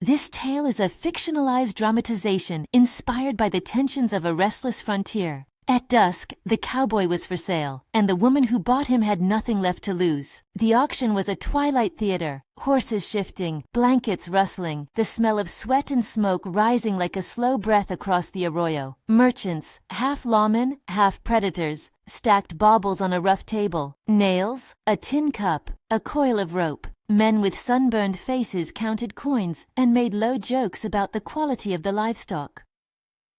This tale is a fictionalized dramatization inspired by the tensions of a restless frontier. At dusk, the cowboy was for sale, and the woman who bought him had nothing left to lose. The auction was a twilight theater, horses shifting, blankets rustling, the smell of sweat and smoke rising like a slow breath across the arroyo. Merchants, half lawmen, half predators, stacked baubles on a rough table, nails, a tin cup, a coil of rope. Men with sunburned faces counted coins and made low jokes about the quality of the livestock.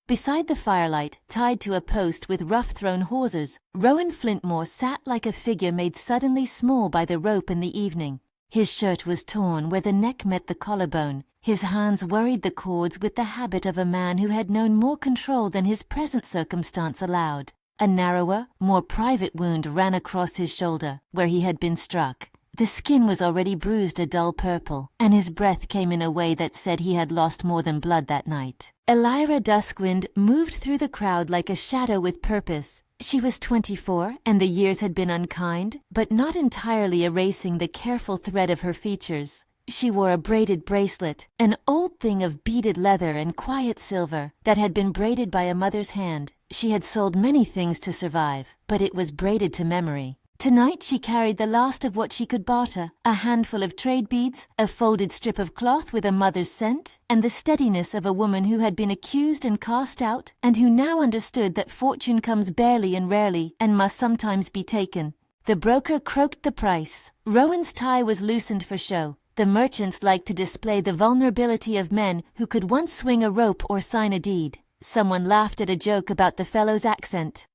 Beside the firelight, tied to a post with rough-thrown hawsers, Rowan Flintmore sat like a figure made suddenly small by the rope in the evening. His shirt was torn where the neck met the collarbone. His hands worried the cords with the habit of a man who had known more control than his present circumstance allowed. A narrower, more private wound ran across his shoulder, where he had been struck. The skin was already bruised a dull purple, and his breath came in a way that said he had lost more than blood that night. Elira Duskwind moved through the crowd like a shadow with purpose. She was 24, and the years had been unkind, but not entirely erasing the careful thread of her features. She wore a braided bracelet, an old thing of beaded leather and quiet silver, that had been braided by a mother's hand. She had sold many things to survive, but it was braided to memory. Tonight she carried the last of what she could barter, a handful of trade beads, a folded strip of cloth with a mother's scent, and the steadiness of a woman who had been accused and cast out, and who now understood that fortune comes barely and rarely, and must sometimes be taken. The broker croaked the price. Rowan's tie was loosened for show. The merchants liked to display the vulnerability of men who could once swing a rope or sign a deed. Someone laughed at a joke about the fellow's accent.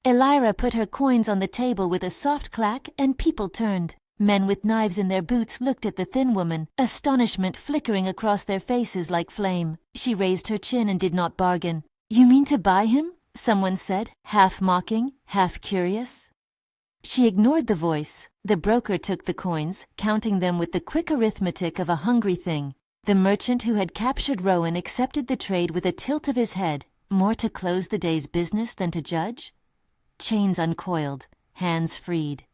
Elira put her coins on the table with a soft clack, and people turned. Men with knives in their boots looked at the thin woman, astonishment flickering across their faces like flame. She raised her chin and did not bargain. "You mean to buy him?" someone said, half mocking, half curious. She ignored the voice. The broker took the coins, counting them with the quick arithmetic of a hungry thing. The merchant who had captured Rowan accepted the trade with a tilt of his head. More to close the day's business than to judge? Chains uncoiled, hands freed.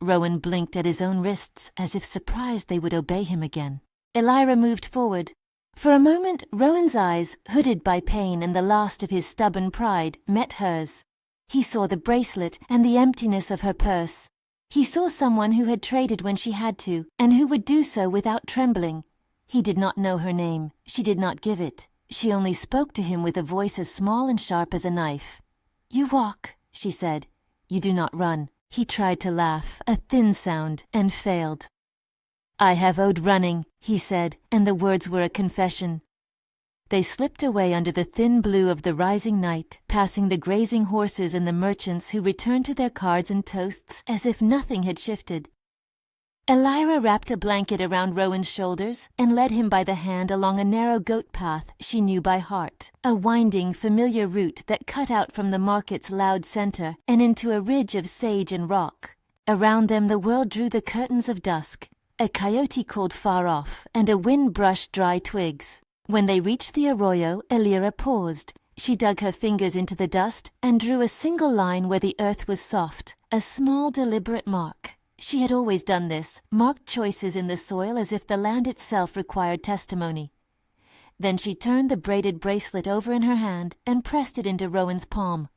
Rowan blinked at his own wrists as if surprised they would obey him again. Elira moved forward. For a moment, Rowan's eyes, hooded by pain and the last of his stubborn pride, met hers. He saw the bracelet and the emptiness of her purse. He saw someone who had traded when she had to, and who would do so without trembling. He did not know her name. She did not give it. She only spoke to him with a voice as small and sharp as a knife. "You walk," she said. "You do not run." He tried to laugh, a thin sound, and failed. "I have owed running," he said, and the words were a confession. They slipped away under the thin blue of the rising night, passing the grazing horses and the merchants who returned to their cards and toasts as if nothing had shifted. Elira wrapped a blanket around Rowan's shoulders and led him by the hand along a narrow goat path she knew by heart, a winding, familiar route that cut out from the market's loud center and into a ridge of sage and rock. Around them the world drew the curtains of dusk. A coyote called far off, and a wind brushed dry twigs. When they reached the arroyo, Elira paused. She dug her fingers into the dust and drew a single line where the earth was soft, a small, deliberate mark. She had always done this, marked choices in the soil as if the land itself required testimony. Then she turned the braided bracelet over in her hand and pressed it into Rowan's palm.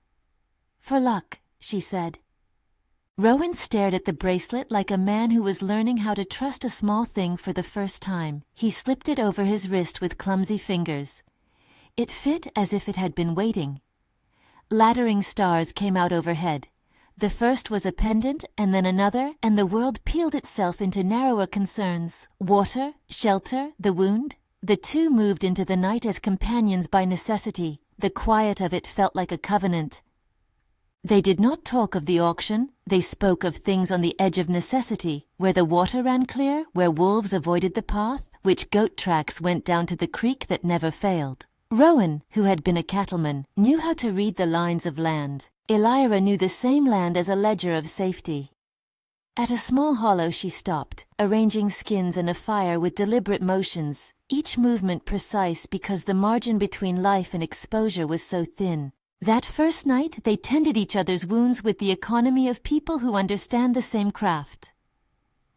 "For luck," she said. Rowan stared at the bracelet like a man who was learning how to trust a small thing for the first time. He slipped it over his wrist with clumsy fingers. It fit as if it had been waiting. Laddering stars came out overhead. The first was a pendant, and then another, and the world peeled itself into narrower concerns. Water, shelter, the wound. The two moved into the night as companions by necessity. The quiet of it felt like a covenant. They did not talk of the auction. They spoke of things on the edge of necessity, where the water ran clear, where wolves avoided the path, which goat tracks went down to the creek that never failed. Rowan, who had been a cattleman, knew how to read the lines of land. Elira knew the same land as a ledger of safety. At a small hollow she stopped, arranging skins and a fire with deliberate motions, each movement precise because the margin between life and exposure was so thin. That first night they tended each other's wounds with the economy of people who understand the same craft.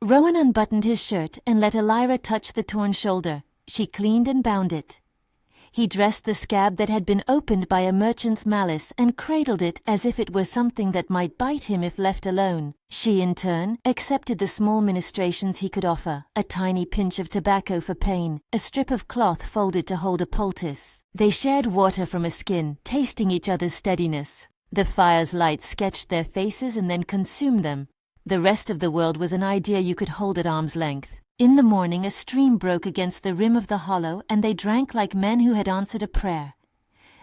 Rowan unbuttoned his shirt and let Elira touch the torn shoulder. She cleaned and bound it. He dressed the scab that had been opened by a merchant's malice and cradled it as if it were something that might bite him if left alone. She, in turn, accepted the small ministrations he could offer: a tiny pinch of tobacco for pain, a strip of cloth folded to hold a poultice. They shared water from a skin, tasting each other's steadiness. The fire's light sketched their faces and then consumed them. The rest of the world was an idea you could hold at arm's length. In the morning a stream broke against the rim of the hollow, and they drank like men who had answered a prayer.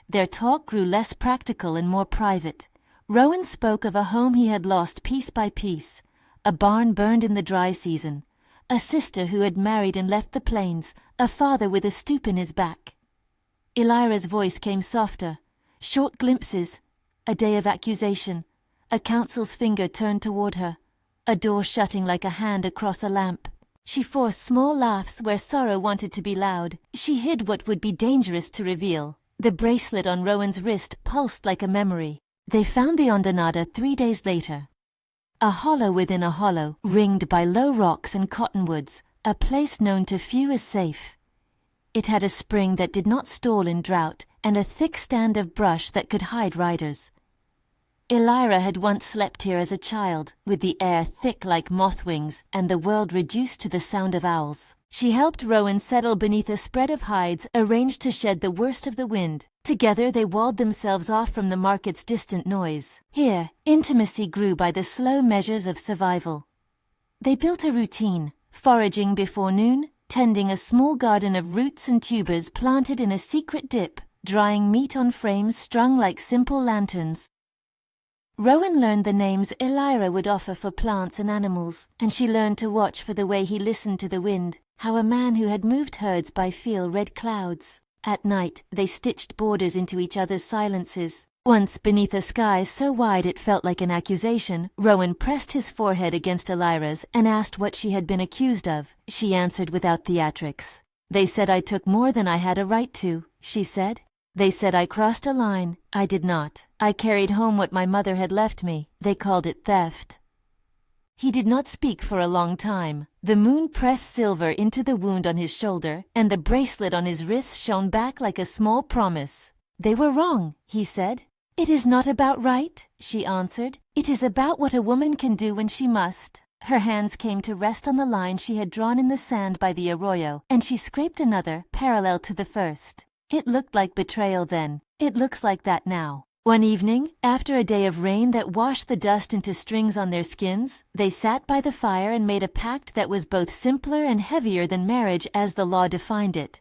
Their talk grew less practical and more private. Rowan spoke of a home he had lost piece by piece, a barn burned in the dry season, a sister who had married and left the plains, a father with a stoop in his back. Elira's voice came softer, short glimpses, a day of accusation, a counsel's finger turned toward her, a door shutting like a hand across a lamp. She forced small laughs where sorrow wanted to be loud. She hid what would be dangerous to reveal. The bracelet on Rowan's wrist pulsed like a memory. They found the Ondonada 3 days later. A hollow within a hollow, ringed by low rocks and cottonwoods, a place known to few as safe. It had a spring that did not stall in drought, and a thick stand of brush that could hide riders. Elira had once slept here as a child, with the air thick like moth wings and the world reduced to the sound of owls. She helped Rowan settle beneath a spread of hides arranged to shed the worst of the wind. Together they walled themselves off from the market's distant noise. Here, intimacy grew by the slow measures of survival. They built a routine, foraging before noon, tending a small garden of roots and tubers planted in a secret dip, drying meat on frames strung like simple lanterns. Rowan learned the names Elira would offer for plants and animals, and she learned to watch for the way he listened to the wind, how a man who had moved herds by feel read clouds. At night, they stitched borders into each other's silences. Once, beneath a sky so wide it felt like an accusation, Rowan pressed his forehead against Elira's and asked what she had been accused of. She answered without theatrics. "They said I took more than I had a right to," she said. "They said I crossed a line. I did not. I carried home what my mother had left me. They called it theft." He did not speak for a long time. The moon pressed silver into the wound on his shoulder, and the bracelet on his wrist shone back like a small promise. "They were wrong," he said. "It is not about right," she answered. "It is about what a woman can do when she must." Her hands came to rest on the line she had drawn in the sand by the arroyo, and she scraped another, parallel to the first. It looked like betrayal then. It looks like that now. One evening, after a day of rain that washed the dust into strings on their skins, they sat by the fire and made a pact that was both simpler and heavier than marriage as the law defined it.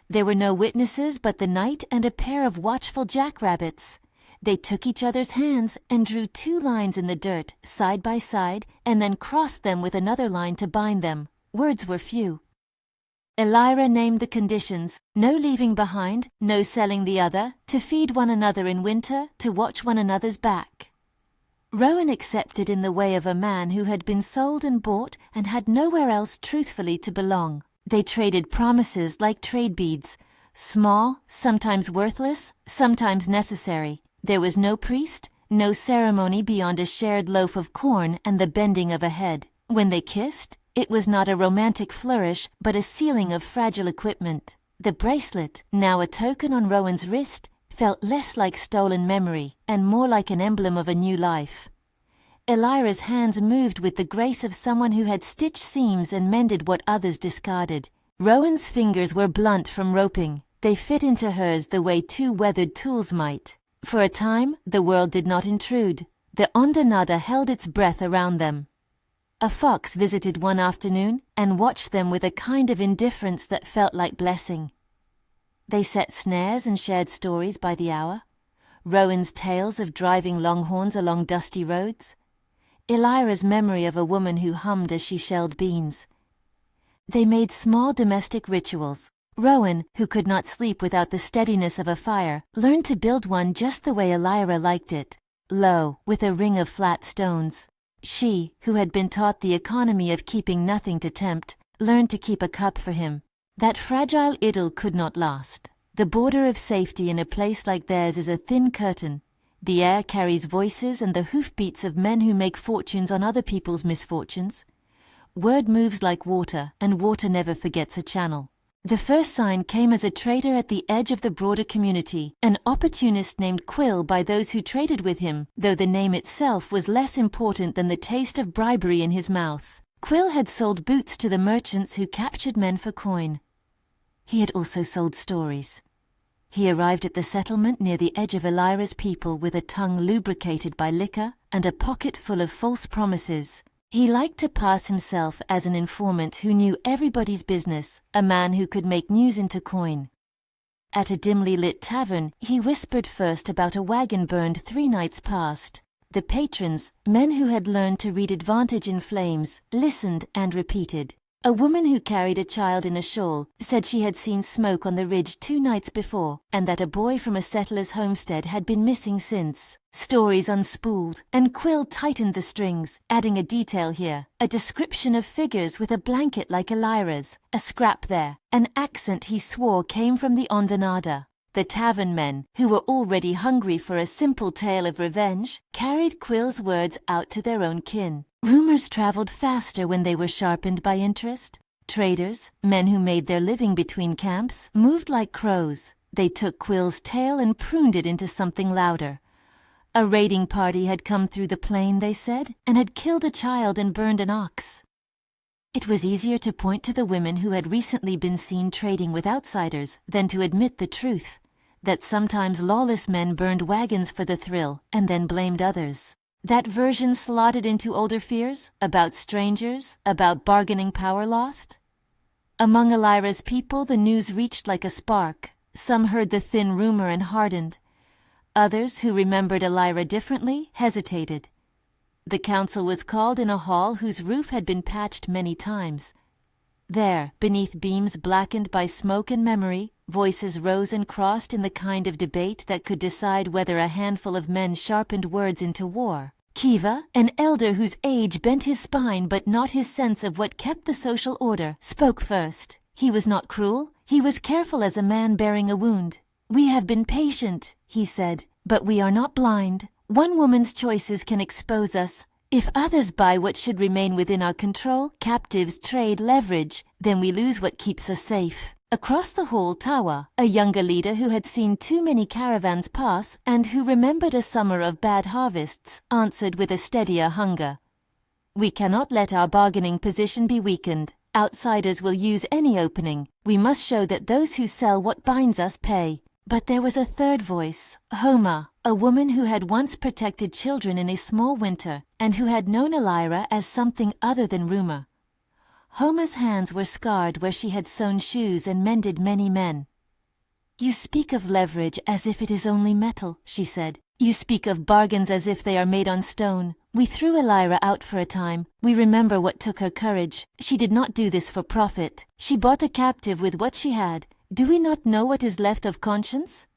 There were no witnesses but the night and a pair of watchful jackrabbits. They took each other's hands and drew 2 lines in the dirt, side by side, and then crossed them with another line to bind them. Words were few. Elira named the conditions: no leaving behind, no selling the other, to feed one another in winter, to watch one another's back. Rowan accepted in the way of a man who had been sold and bought and had nowhere else truthfully to belong. They traded promises like trade beads, small, sometimes worthless, sometimes necessary. There was no priest, no ceremony beyond a shared loaf of corn and the bending of a head. When they kissed, it was not a romantic flourish, but a sealing of fragile equipment. The bracelet, now a token on Rowan's wrist, felt less like stolen memory and more like an emblem of a new life. Elira's hands moved with the grace of someone who had stitched seams and mended what others discarded. Rowan's fingers were blunt from roping. They fit into hers the way 2 weathered tools might. For a time, the world did not intrude. The Ondonada held its breath around them. A fox visited one afternoon and watched them with a kind of indifference that felt like blessing. They set snares and shared stories by the hour. Rowan's tales of driving longhorns along dusty roads. Elira's memory of a woman who hummed as she shelled beans. They made small domestic rituals. Rowan, who could not sleep without the steadiness of a fire, learned to build one just the way Elira liked it, low, with a ring of flat stones. She, who had been taught the economy of keeping nothing to tempt, learned to keep a cup for him. That fragile idyll could not last. The border of safety in a place like theirs is a thin curtain. The air carries voices and the hoofbeats of men who make fortunes on other people's misfortunes. Word moves like water, and water never forgets a channel. The first sign came as a trader at the edge of the broader community, an opportunist named Quill by those who traded with him, though the name itself was less important than the taste of bribery in his mouth. Quill had sold boots to the merchants who captured men for coin. He had also sold stories. He arrived at the settlement near the edge of Elira's people with a tongue lubricated by liquor and a pocket full of false promises. He liked to pass himself as an informant who knew everybody's business, a man who could make news into coin. At a dimly lit tavern, he whispered first about a wagon burned 3 nights past. The patrons, men who had learned to read advantage in flames, listened and repeated. A woman who carried a child in a shawl said she had seen smoke on the ridge 2 nights before, and that a boy from a settler's homestead had been missing since. Stories unspooled, and Quill tightened the strings, adding a detail here, a description of figures with a blanket like Elira's, a scrap there, an accent he swore came from the Ondonada. The tavern men, who were already hungry for a simple tale of revenge, carried Quill's words out to their own kin. Rumors traveled faster when they were sharpened by interest. Traders, men who made their living between camps, moved like crows. They took Quill's tale and pruned it into something louder. A raiding party had come through the plain, they said, and had killed a child and burned an ox. It was easier to point to the women who had recently been seen trading with outsiders than to admit the truth, that sometimes lawless men burned wagons for the thrill and then blamed others. That version slotted into older fears, about strangers, about bargaining power lost. Among Elira's people the news reached like a spark. Some heard the thin rumor and hardened. Others, who remembered Elira differently, hesitated. The council was called in a hall whose roof had been patched many times. There, beneath beams blackened by smoke and memory, voices rose and crossed in the kind of debate that could decide whether a handful of men sharpened words into war. Kiva, an elder whose age bent his spine but not his sense of what kept the social order, spoke first. He was not cruel, he was careful as a man bearing a wound. "We have been patient," he said, "but we are not blind. One woman's choices can expose us. If others buy what should remain within our control, captives trade leverage, then we lose what keeps us safe." Across the hall, Tawa, a younger leader who had seen too many caravans pass and who remembered a summer of bad harvests, answered with a steadier hunger. "We cannot let our bargaining position be weakened. Outsiders will use any opening. We must show that those who sell what binds us pay." But there was a third voice, Homa, a woman who had once protected children in a small winter and who had known Elira as something other than rumor. Homa's hands were scarred where she had sewn shoes and mended many men. "You speak of leverage as if it is only metal," she said. "You speak of bargains as if they are made on stone. We threw Elira out for a time. We remember what took her courage. She did not do this for profit. She bought a captive with what she had. Do we not know what is left of conscience?"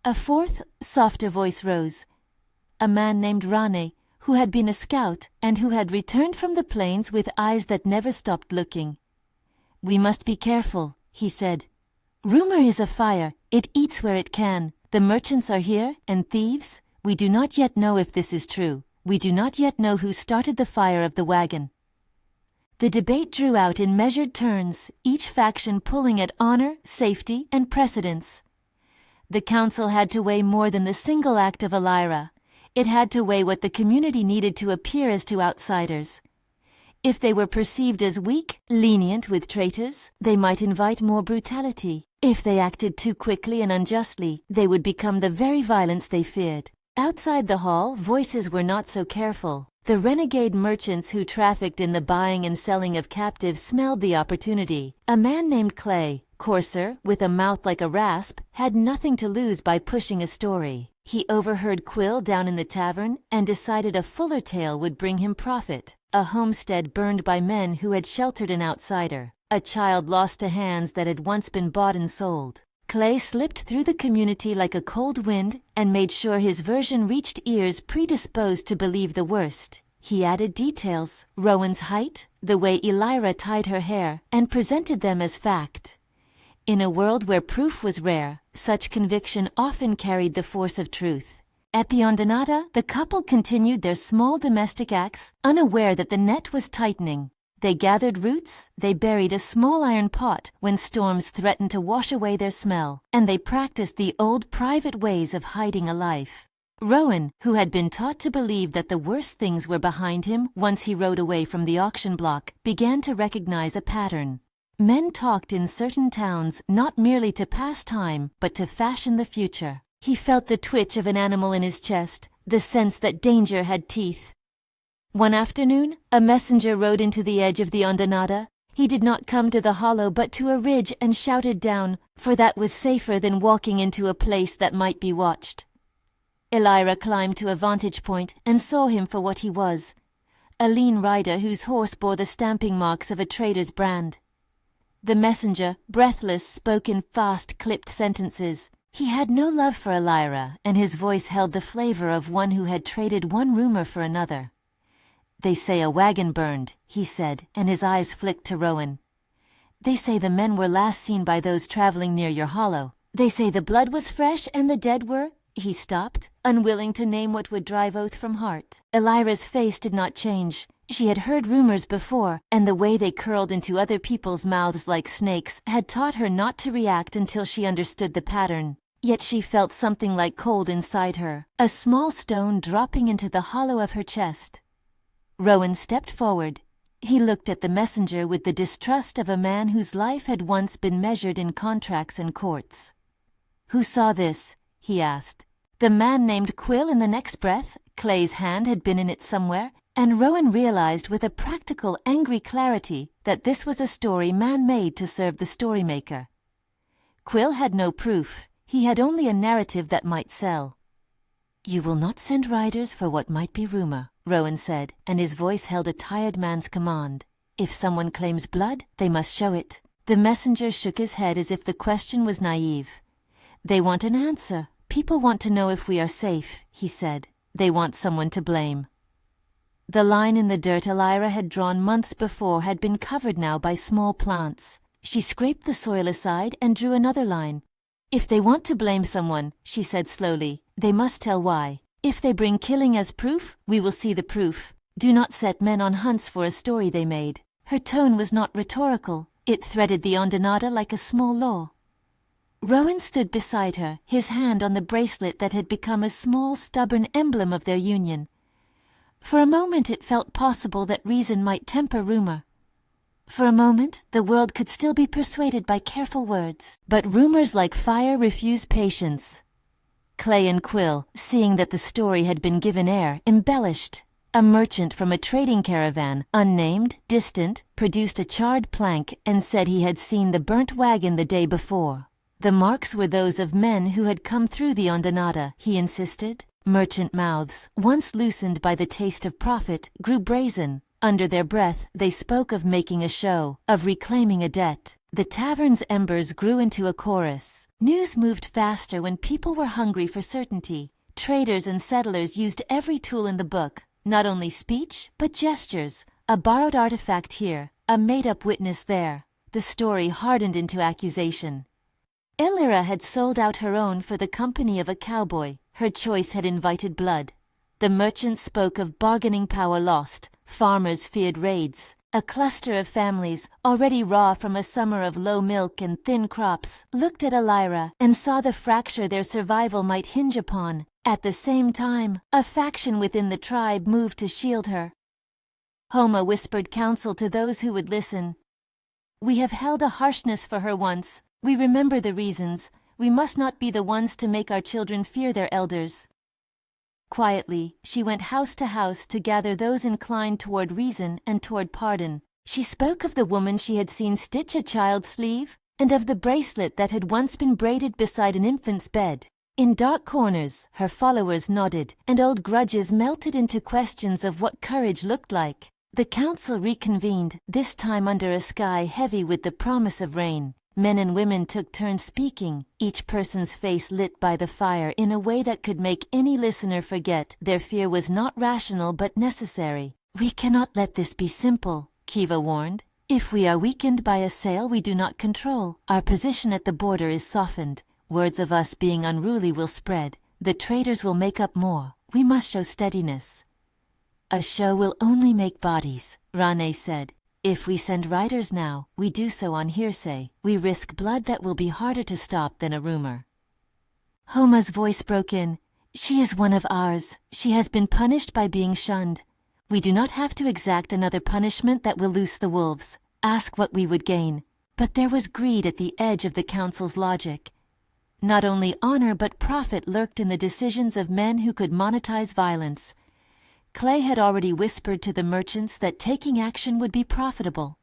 A fourth, softer voice rose. A man named Rane, who had been a scout and who had returned from the plains with eyes that never stopped looking. "We must be careful," he said. "Rumor is a fire. It eats where it can. The merchants are here, and thieves. We do not yet know if this is true. We do not yet know who started the fire of the wagon." The debate drew out in measured turns, each faction pulling at honor, safety, and precedence. The council had to weigh more than the single act of Elira. It had to weigh what the community needed to appear as to outsiders. If they were perceived as weak, lenient with traitors, they might invite more brutality. If they acted too quickly and unjustly, they would become the very violence they feared. Outside the hall, voices were not so careful. The renegade merchants who trafficked in the buying and selling of captives smelled the opportunity. A man named Clay, coarser, with a mouth like a rasp, had nothing to lose by pushing a story. He overheard Quill down in the tavern and decided a fuller tale would bring him profit. A homestead burned by men who had sheltered an outsider. A child lost to hands that had once been bought and sold. Clay slipped through the community like a cold wind and made sure his version reached ears predisposed to believe the worst. He added details, Rowan's height, the way Elira tied her hair, and presented them as fact. In a world where proof was rare, such conviction often carried the force of truth. At the Ondonada, the couple continued their small domestic acts, unaware that the net was tightening. They gathered roots, they buried a small iron pot when storms threatened to wash away their smell, and they practiced the old private ways of hiding a life. Rowan, who had been taught to believe that the worst things were behind him once he rode away from the auction block, began to recognize a pattern. Men talked in certain towns not merely to pass time, but to fashion the future. He felt the twitch of an animal in his chest, the sense that danger had teeth. One afternoon, a messenger rode into the edge of the Ondonada. He did not come to the hollow but to a ridge and shouted down, for that was safer than walking into a place that might be watched. Elira climbed to a vantage point and saw him for what he was, a lean rider whose horse bore the stamping marks of a trader's brand. The messenger, breathless, spoke in fast, clipped sentences. He had no love for Elira, and his voice held the flavor of one who had traded one rumor for another. "They say a wagon burned," he said, and his eyes flicked to Rowan. "They say the men were last seen by those traveling near your hollow. They say the blood was fresh and the dead were—" He stopped, unwilling to name what would drive oath from heart. Elira's face did not change. She had heard rumors before, and the way they curled into other people's mouths like snakes had taught her not to react until she understood the pattern. Yet she felt something like cold inside her, a small stone dropping into the hollow of her chest. Rowan stepped forward. He looked at the messenger with the distrust of a man whose life had once been measured in contracts and courts. "Who saw this?" he asked. The man named Quill. In the next breath, Clay's hand had been in it somewhere, and Rowan realized with a practical, angry clarity that this was a story man-made to serve the storymaker. Quill had no proof. He had only a narrative that might sell. "You will not send riders for what might be rumor," Rowan said, and his voice held a tired man's command. "If someone claims blood, they must show it." The messenger shook his head as if the question was naive. "They want an answer. People want to know if we are safe," he said. "They want someone to blame." The line in the dirt Elira had drawn months before had been covered now by small plants. She scraped the soil aside and drew another line. "If they want to blame someone," she said slowly, "they must tell why. If they bring killing as proof, we will see the proof. Do not set men on hunts for a story they made." Her tone was not rhetorical. It threaded the Ondonada like a small law. Rowan stood beside her, his hand on the bracelet that had become a small, stubborn emblem of their union. For a moment it felt possible that reason might temper rumor. For a moment, the world could still be persuaded by careful words. But rumors like fire refuse patience. Clay and Quill, seeing that the story had been given air, embellished. A merchant from a trading caravan, unnamed, distant, produced a charred plank and said he had seen the burnt wagon the day before. The marks were those of men who had come through the Ondonada, he insisted. Merchant mouths, once loosened by the taste of profit, grew brazen. Under their breath, they spoke of making a show, of reclaiming a debt. The tavern's embers grew into a chorus. News moved faster when people were hungry for certainty. Traders and settlers used every tool in the book, not only speech, but gestures, a borrowed artifact here, a made-up witness there. The story hardened into accusation. Elira had sold out her own for the company of a cowboy. Her choice had invited blood. The merchants spoke of bargaining power lost. Farmers feared raids. A cluster of families, already raw from a summer of low milk and thin crops, looked at Elira and saw the fracture their survival might hinge upon. At the same time, a faction within the tribe moved to shield her. Homa whispered counsel to those who would listen. "We have held a harshness for her once. We remember the reasons. We must not be the ones to make our children fear their elders." Quietly, she went house to house to gather those inclined toward reason and toward pardon. She spoke of the woman she had seen stitch a child's sleeve, and of the bracelet that had once been braided beside an infant's bed. In dark corners, her followers nodded, and old grudges melted into questions of what courage looked like. The council reconvened, this time under a sky heavy with the promise of rain. Men and women took turns speaking, each person's face lit by the fire in a way that could make any listener forget their fear was not rational but necessary. "We cannot let this be simple," Kiva warned. "If we are weakened by a sail we do not control, our position at the border is softened. Words of us being unruly will spread. The traders will make up more. We must show steadiness." "A show will only make bodies," Rane said. If we send riders now, we do so on hearsay. We risk blood that will be harder to stop than a rumor. Homa's voice broke in. She is one of ours. She has been punished by being shunned. We do not have to exact another punishment that will loose the wolves. Ask what we would gain. But there was greed at the edge of the council's logic. Not only honor but profit lurked in the decisions of men who could monetize violence. Clay had already whispered to the merchants that taking action would be profitable.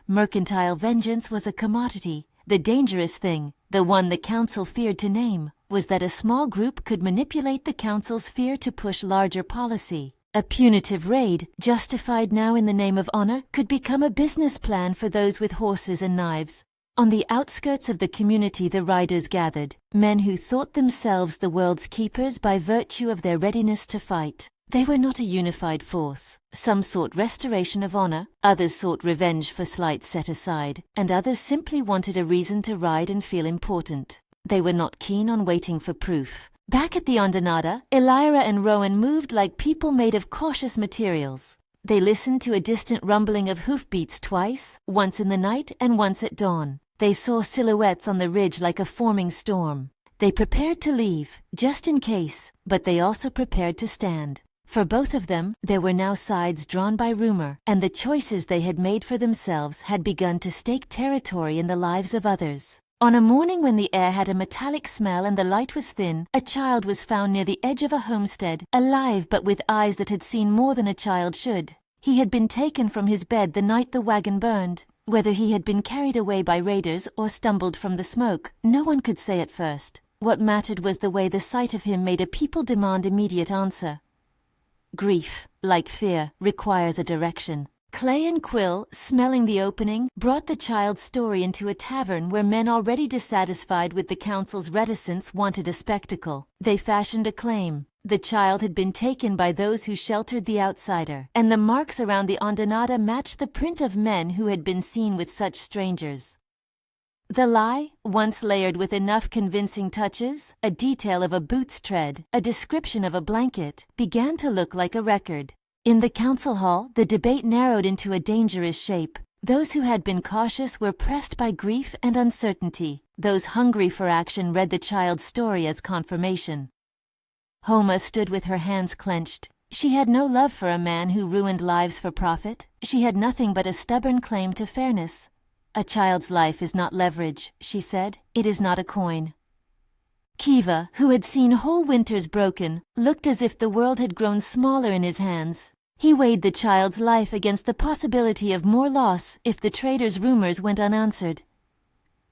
Mercantile vengeance was a commodity. The dangerous thing, the one the council feared to name, was that a small group could manipulate the council's fear to push larger policy. A punitive raid, justified now in the name of honor, could become a business plan for those with horses and knives. On the outskirts of the community the riders gathered, men who thought themselves the world's keepers by virtue of their readiness to fight. They were not a unified force. Some sought restoration of honor, others sought revenge for slights set aside, and others simply wanted a reason to ride and feel important. They were not keen on waiting for proof. Back at the Ondinata, Elira and Rowan moved like people made of cautious materials. They listened to a distant rumbling of hoofbeats twice, once in the night and once at dawn. They saw silhouettes on the ridge like a forming storm. They prepared to leave, just in case, but they also prepared to stand. For both of them, there were now sides drawn by rumor, and the choices they had made for themselves had begun to stake territory in the lives of others. On a morning when the air had a metallic smell and the light was thin, a child was found near the edge of a homestead, alive but with eyes that had seen more than a child should. He had been taken from his bed the night the wagon burned. Whether he had been carried away by raiders or stumbled from the smoke, no one could say at first. What mattered was the way the sight of him made a people demand immediate answer. Grief, like fear, requires a direction. Clay and Quill, smelling the opening, brought the child's story into a tavern where men already dissatisfied with the council's reticence wanted a spectacle. They fashioned a claim. The child had been taken by those who sheltered the outsider, and the marks around the Ondinata matched the print of men who had been seen with such strangers. The lie, once layered with enough convincing touches, a detail of a boot's tread, a description of a blanket, began to look like a record. In the council hall, the debate narrowed into a dangerous shape. Those who had been cautious were pressed by grief and uncertainty. Those hungry for action read the child's story as confirmation. Homa stood with her hands clenched. She had no love for a man who ruined lives for profit. She had nothing but a stubborn claim to fairness. A child's life is not leverage, she said. It is not a coin. Kiva, who had seen whole winters broken, looked as if the world had grown smaller in his hands. He weighed the child's life against the possibility of more loss if the trader's rumors went unanswered.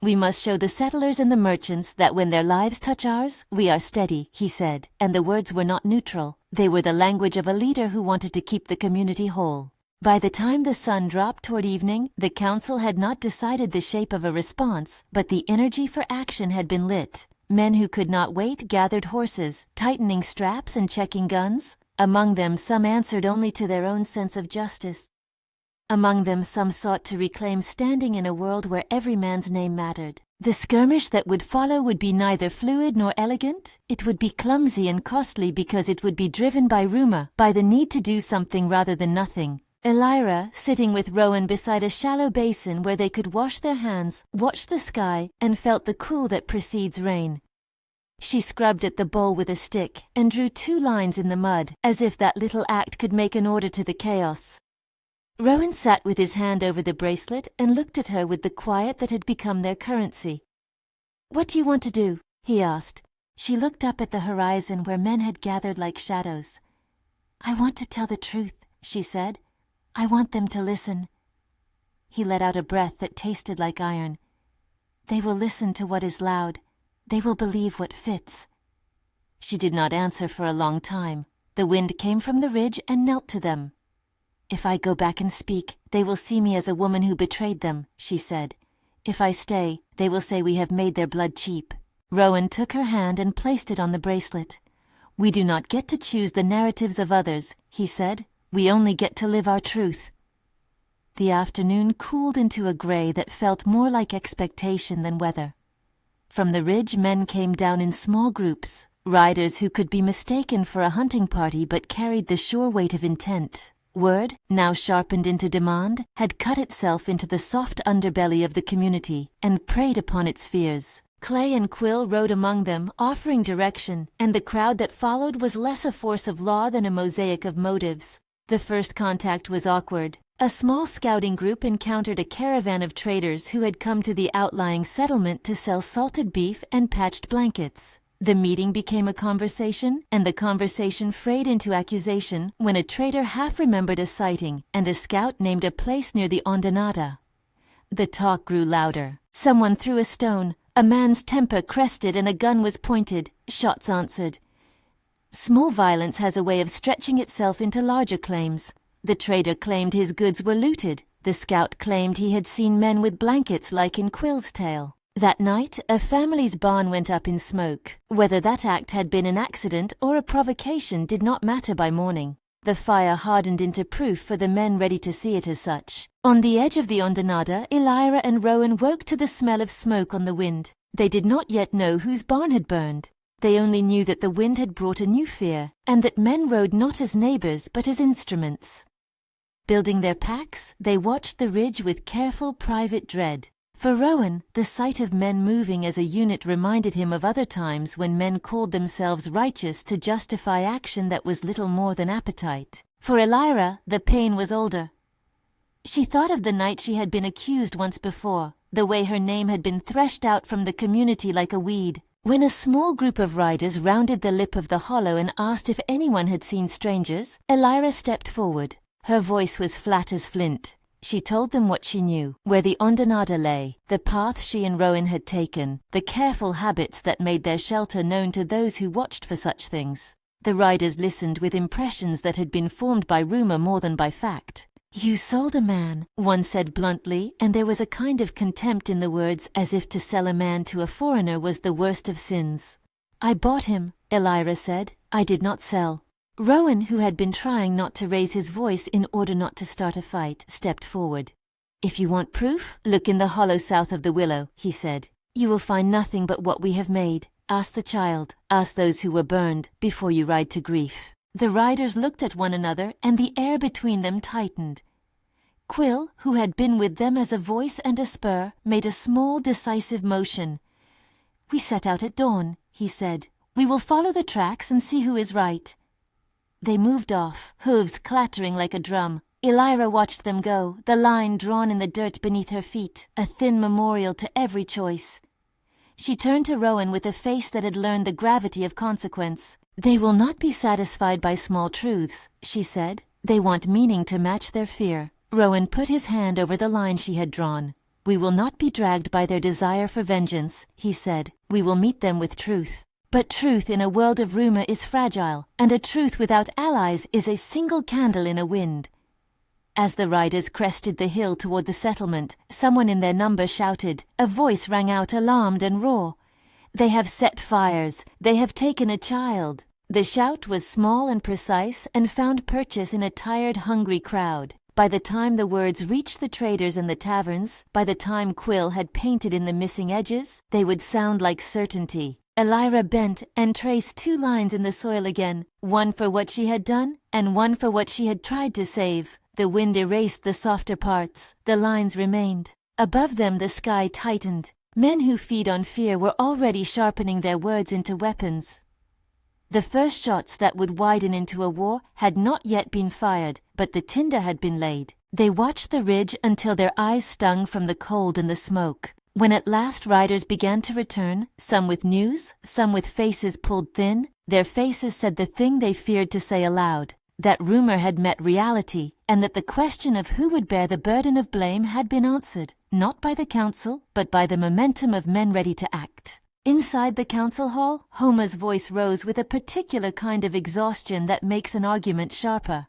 We must show the settlers and the merchants that when their lives touch ours, we are steady, he said, and the words were not neutral. They were the language of a leader who wanted to keep the community whole. By the time the sun dropped toward evening, the council had not decided the shape of a response, but the energy for action had been lit. Men who could not wait gathered horses, tightening straps and checking guns. Among them some answered only to their own sense of justice. Among them some sought to reclaim standing in a world where every man's name mattered. The skirmish that would follow would be neither fluid nor elegant. It would be clumsy and costly because it would be driven by rumor, by the need to do something rather than nothing. Elira, sitting with Rowan beside a shallow basin where they could wash their hands, watched the sky and felt the cool that precedes rain. She scrubbed at the bowl with a stick and drew 2 lines in the mud, as if that little act could make an order to the chaos. Rowan sat with his hand over the bracelet and looked at her with the quiet that had become their currency. "What do you want to do?" he asked. She looked up at the horizon where men had gathered like shadows. "I want to tell the truth," she said. "I want them to listen." He let out a breath that tasted like iron. "They will listen to what is loud. They will believe what fits." She did not answer for a long time. The wind came from the ridge and knelt to them. "If I go back and speak, they will see me as a woman who betrayed them," she said. "If I stay, they will say we have made their blood cheap." Rowan took her hand and placed it on the bracelet. "We do not get to choose the narratives of others," he said. "We only get to live our truth." The afternoon cooled into a gray that felt more like expectation than weather. From the ridge men came down in small groups, riders who could be mistaken for a hunting party but carried the sure weight of intent. Word, now sharpened into demand, had cut itself into the soft underbelly of the community and preyed upon its fears. Clay and Quill rode among them, offering direction, and the crowd that followed was less a force of law than a mosaic of motives. The first contact was awkward. A small scouting group encountered a caravan of traders who had come to the outlying settlement to sell salted beef and patched blankets. The meeting became a conversation, and the conversation frayed into accusation when a trader half remembered a sighting, and a scout named a place near the Ondinata. The talk grew louder. Someone threw a stone. A man's temper crested and a gun was pointed. Shots answered. Small violence has a way of stretching itself into larger claims. The trader claimed his goods were looted. The scout claimed he had seen men with blankets like in Quill's tale. That night, a family's barn went up in smoke. Whether that act had been an accident or a provocation did not matter by morning. The fire hardened into proof for the men ready to see it as such. On the edge of the Ondinata, Elira and Rowan woke to the smell of smoke on the wind. They did not yet know whose barn had burned. They only knew that the wind had brought a new fear, and that men rode not as neighbors but as instruments. Building their packs, they watched the ridge with careful private dread. For Rowan, the sight of men moving as a unit reminded him of other times when men called themselves righteous to justify action that was little more than appetite. For Elira, the pain was older. She thought of the night she had been accused once before, the way her name had been threshed out from the community like a weed. When a small group of riders rounded the lip of the hollow and asked if anyone had seen strangers, Elira stepped forward. Her voice was flat as flint. She told them what she knew, where the Ondinata lay, the path she and Rowan had taken, the careful habits that made their shelter known to those who watched for such things. The riders listened with impressions that had been formed by rumor more than by fact. "You sold a man," one said bluntly, and there was a kind of contempt in the words, as if to sell a man to a foreigner was the worst of sins. "I bought him," Elira said. "I did not sell." Rowan, who had been trying not to raise his voice in order not to start a fight, stepped forward. "If you want proof, look in the hollow south of the willow," he said. "You will find nothing but what we have made. Ask the child, ask those who were burned, before you ride to grief." The riders looked at one another, and the air between them tightened. Quill, who had been with them as a voice and a spur, made a small, decisive motion. "We set out at dawn," he said. "We will follow the tracks and see who is right." They moved off, hooves clattering like a drum. Elira watched them go, the line drawn in the dirt beneath her feet, a thin memorial to every choice. She turned to Rowan with a face that had learned the gravity of consequence. "They will not be satisfied by small truths," she said. "They want meaning to match their fear." Rowan put his hand over the line she had drawn. "We will not be dragged by their desire for vengeance," he said. "We will meet them with truth." But truth in a world of rumor is fragile, and a truth without allies is a single candle in a wind. As the riders crested the hill toward the settlement, someone in their number shouted. A voice rang out alarmed and raw. "They have set fires! They have taken a child!" The shout was small and precise and found purchase in a tired, hungry crowd. By the time the words reached the traders and the taverns, by the time Quill had painted in the missing edges, they would sound like certainty. Elira bent and traced 2 lines in the soil again, one for what she had done and one for what she had tried to save. The wind erased the softer parts. The lines remained. Above them the sky tightened. Men who feed on fear were already sharpening their words into weapons. The first shots that would widen into a war had not yet been fired, but the tinder had been laid. They watched the ridge until their eyes stung from the cold and the smoke. When at last riders began to return, some with news, some with faces pulled thin, their faces said the thing they feared to say aloud, that rumor had met reality, and that the question of who would bear the burden of blame had been answered, not by the council, but by the momentum of men ready to act. Inside the council hall, Homer's voice rose with a particular kind of exhaustion that makes an argument sharper.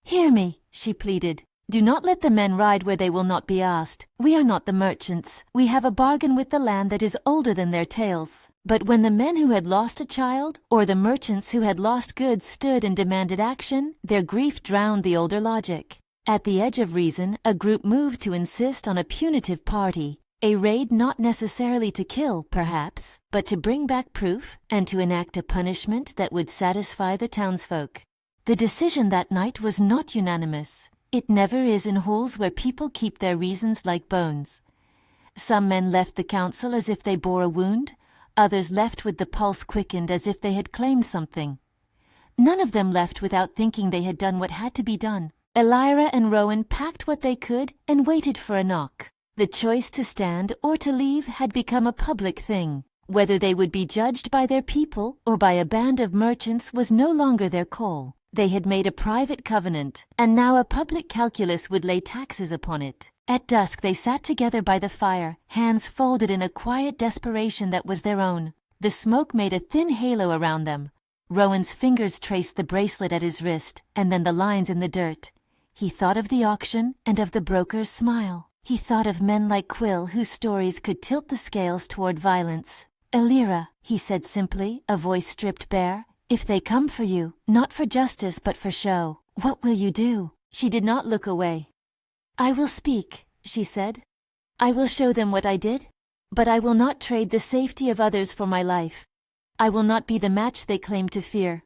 "Hear me," she pleaded. "Do not let the men ride where they will not be asked. We are not the merchants. We have a bargain with the land that is older than their tales." But when the men who had lost a child, or the merchants who had lost goods stood and demanded action, their grief drowned the older logic. At the edge of reason, a group moved to insist on a punitive party. A raid not necessarily to kill, perhaps, but to bring back proof and to enact a punishment that would satisfy the townsfolk. The decision that night was not unanimous. It never is in halls where people keep their reasons like bones. Some men left the council as if they bore a wound, others left with the pulse quickened as if they had claimed something. None of them left without thinking they had done what had to be done. Elira and Rowan packed what they could and waited for a knock. The choice to stand or to leave had become a public thing. Whether they would be judged by their people or by a band of merchants was no longer their call. They had made a private covenant, and now a public calculus would lay taxes upon it. At dusk they sat together by the fire, hands folded in a quiet desperation that was their own. The smoke made a thin halo around them. Rowan's fingers traced the bracelet at his wrist, and then the lines in the dirt. He thought of the auction and of the broker's smile. He thought of men like Quill whose stories could tilt the scales toward violence. "Elira," he said simply, a voice stripped bare, "if they come for you, not for justice but for show, what will you do?" She did not look away. "I will speak," she said. "I will show them what I did, but I will not trade the safety of others for my life. I will not be the match they claim to fear."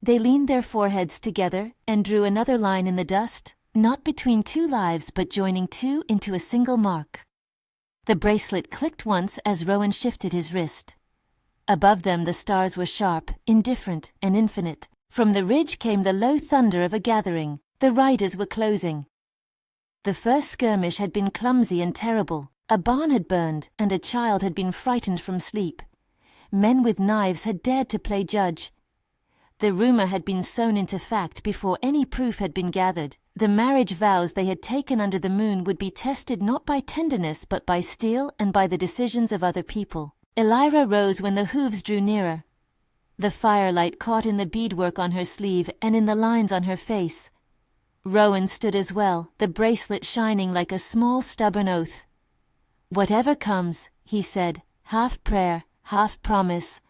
They leaned their foreheads together and drew another line in the dust, not between two lives but joining two into a single mark. The bracelet clicked once as Rowan shifted his wrist. Above them the stars were sharp, indifferent, and infinite. From the ridge came the low thunder of a gathering. The riders were closing. The first skirmish had been clumsy and terrible. A barn had burned, and a child had been frightened from sleep. Men with knives had dared to play judge. The rumor had been sewn into fact before any proof had been gathered. The marriage vows they had taken under the moon would be tested not by tenderness but by steel and by the decisions of other people. Elira rose when the hooves drew nearer. The firelight caught in the beadwork on her sleeve and in the lines on her face. Rowan stood as well, the bracelet shining like a small stubborn oath. "Whatever comes," he said, half prayer, half promise,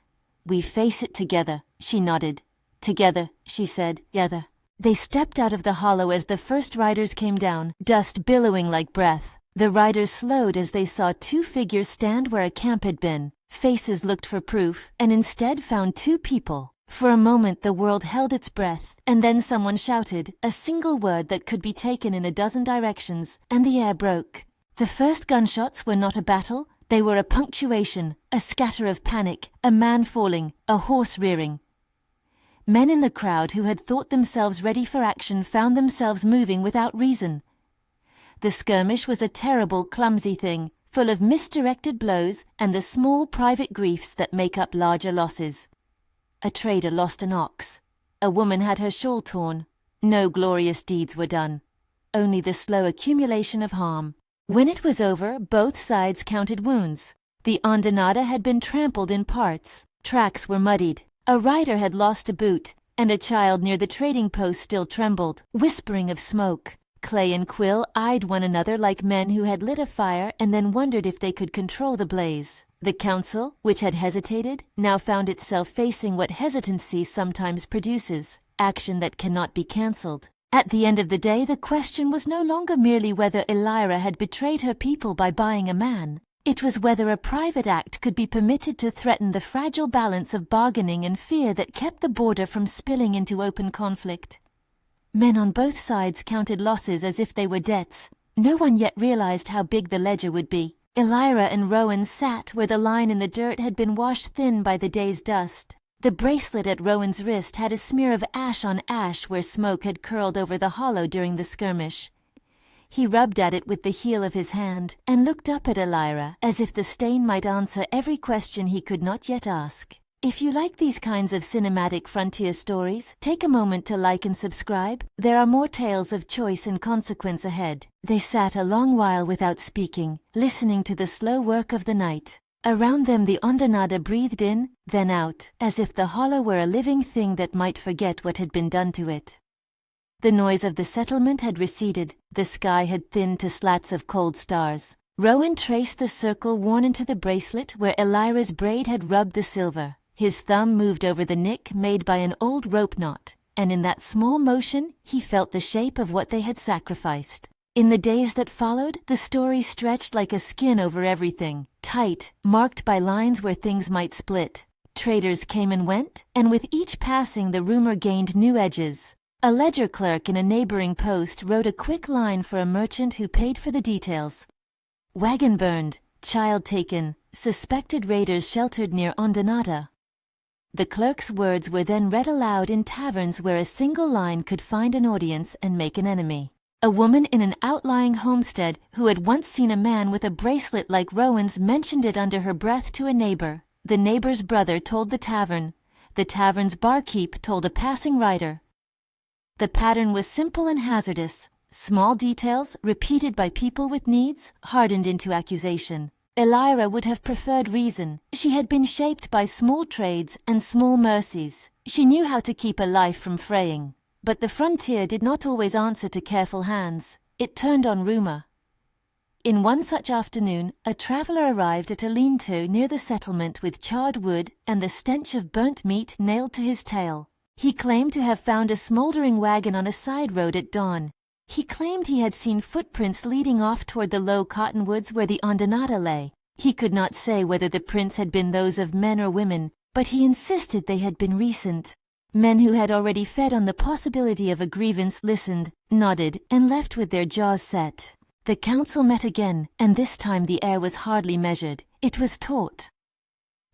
"we face it together." She nodded. "Together," she said, "together." They stepped out of the hollow as the first riders came down, dust billowing like breath. The riders slowed as they saw two figures stand where a camp had been. Faces looked for proof, and instead found two people. For a moment the world held its breath, and then someone shouted, a single word that could be taken in a dozen directions, and the air broke. The first gunshots were not a battle, they were a punctuation, a scatter of panic, a man falling, a horse rearing. Men in the crowd who had thought themselves ready for action found themselves moving without reason. The skirmish was a terrible, clumsy thing, full of misdirected blows and the small private griefs that make up larger losses. A trader lost an ox. A woman had her shawl torn. No glorious deeds were done. Only the slow accumulation of harm. When it was over, both sides counted wounds. The Ondinada had been trampled in parts. Tracks were muddied. A rider had lost a boot, and a child near the trading post still trembled, whispering of smoke. Clay and Quill eyed one another like men who had lit a fire and then wondered if they could control the blaze. The council, which had hesitated, now found itself facing what hesitancy sometimes produces, action that cannot be cancelled. At the end of the day, the question was no longer merely whether Elira had betrayed her people by buying a man. It was whether a private act could be permitted to threaten the fragile balance of bargaining and fear that kept the border from spilling into open conflict. Men on both sides counted losses as if they were debts. No one yet realized how big the ledger would be. Elira and Rowan sat where the line in the dirt had been washed thin by the day's dust. The bracelet at Rowan's wrist had a smear of ash on ash where smoke had curled over the hollow during the skirmish. He rubbed at it with the heel of his hand and looked up at Elira as if the stain might answer every question he could not yet ask. If you like these kinds of cinematic frontier stories, take a moment to like and subscribe. There are more tales of choice and consequence ahead. They sat a long while without speaking, listening to the slow work of the night. Around them the Ondinada breathed in, then out, as if the hollow were a living thing that might forget what had been done to it. The noise of the settlement had receded, the sky had thinned to slats of cold stars. Rowan traced the circle worn into the bracelet where Elira's braid had rubbed the silver. His thumb moved over the nick made by an old rope knot, and in that small motion he felt the shape of what they had sacrificed. In the days that followed, the story stretched like a skin over everything, tight, marked by lines where things might split. Traders came and went, and with each passing the rumor gained new edges. A ledger clerk in a neighboring post wrote a quick line for a merchant who paid for the details. Wagon burned, child taken, suspected raiders sheltered near Ondonata. The clerk's words were then read aloud in taverns where a single line could find an audience and make an enemy. A woman in an outlying homestead who had once seen a man with a bracelet like Rowan's mentioned it under her breath to a neighbor. The neighbor's brother told the tavern. The tavern's barkeep told a passing rider. The pattern was simple and hazardous. Small details, repeated by people with needs, hardened into accusation. Elira would have preferred reason. She had been shaped by small trades and small mercies. She knew how to keep a life from fraying. But the frontier did not always answer to careful hands. It turned on rumor. In one such afternoon, a traveler arrived at a lean-to near the settlement with charred wood and the stench of burnt meat nailed to his tail. He claimed to have found a smoldering wagon on a side road at dawn. He claimed he had seen footprints leading off toward the low cottonwoods where the Ondonata lay. He could not say whether the prints had been those of men or women, but he insisted they had been recent. Men who had already fed on the possibility of a grievance listened, nodded, and left with their jaws set. The council met again, and this time the air was hardly measured. It was taut.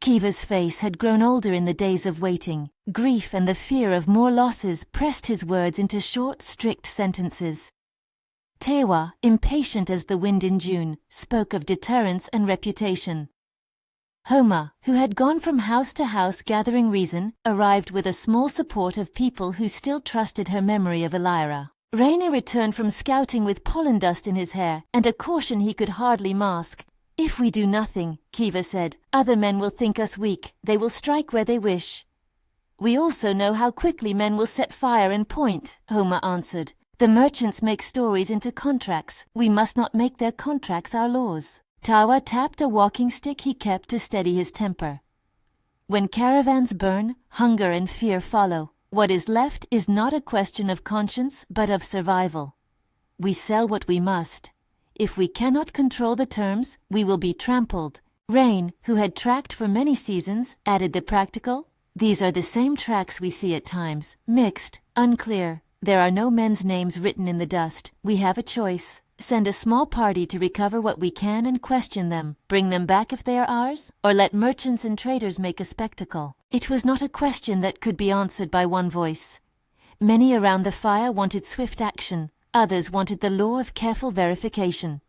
Kiva's face had grown older in the days of waiting. Grief and the fear of more losses pressed his words into short, strict sentences. Tewa, impatient as the wind in June, spoke of deterrence and reputation. Homa, who had gone from house to house gathering reason, arrived with a small support of people who still trusted her memory of Elira. Rainer returned from scouting with pollen dust in his hair, and a caution he could hardly mask. If we do nothing, Kiva said, other men will think us weak. They will strike where they wish. We also know how quickly men will set fire and point, Homa answered. The merchants make stories into contracts. We must not make their contracts our laws. Tawa tapped a walking stick he kept to steady his temper. When caravans burn, hunger and fear follow. What is left is not a question of conscience, but of survival. We sell what we must. If we cannot control the terms, we will be trampled. Rain, who had tracked for many seasons, added the practical. These are the same tracks we see at times, mixed, unclear. There are no men's names written in the dust. We have a choice. Send a small party to recover what we can and question them. Bring them back if they are ours, or let merchants and traders make a spectacle. It was not a question that could be answered by one voice. Many around the fire wanted swift action. Others wanted the law of careful verification.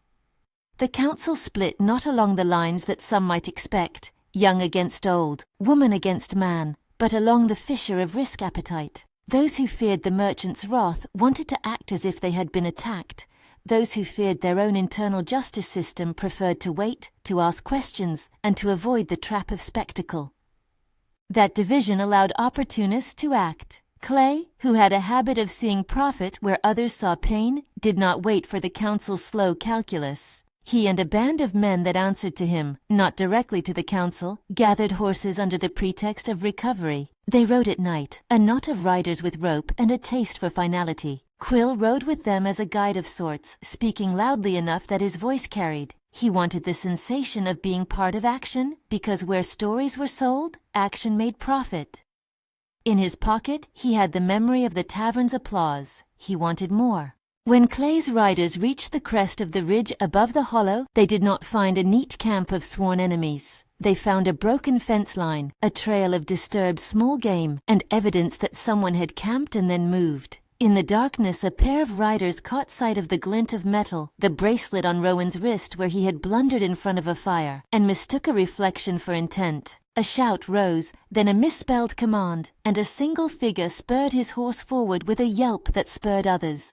The council split not along the lines that some might expect, young against old, woman against man, but along the fissure of risk appetite. Those who feared the merchants' wrath wanted to act as if they had been attacked. Those who feared their own internal justice system preferred to wait, to ask questions, and to avoid the trap of spectacle. That division allowed opportunists to act. Clay, who had a habit of seeing profit where others saw pain, did not wait for the council's slow calculus. He and a band of men that answered to him, not directly to the council, gathered horses under the pretext of recovery. They rode at night, a knot of riders with rope and a taste for finality. Quill rode with them as a guide of sorts, speaking loudly enough that his voice carried. He wanted the sensation of being part of action, because where stories were sold, action made profit. In his pocket, he had the memory of the tavern's applause. He wanted more. When Clay's riders reached the crest of the ridge above the hollow, they did not find a neat camp of sworn enemies. They found a broken fence line, a trail of disturbed small game, and evidence that someone had camped and then moved. In the darkness, a pair of riders caught sight of the glint of metal, the bracelet on Rowan's wrist where he had blundered in front of a fire, and mistook a reflection for intent. A shout rose, then a misspelled command, and a single figure spurred his horse forward with a yelp that spurred others.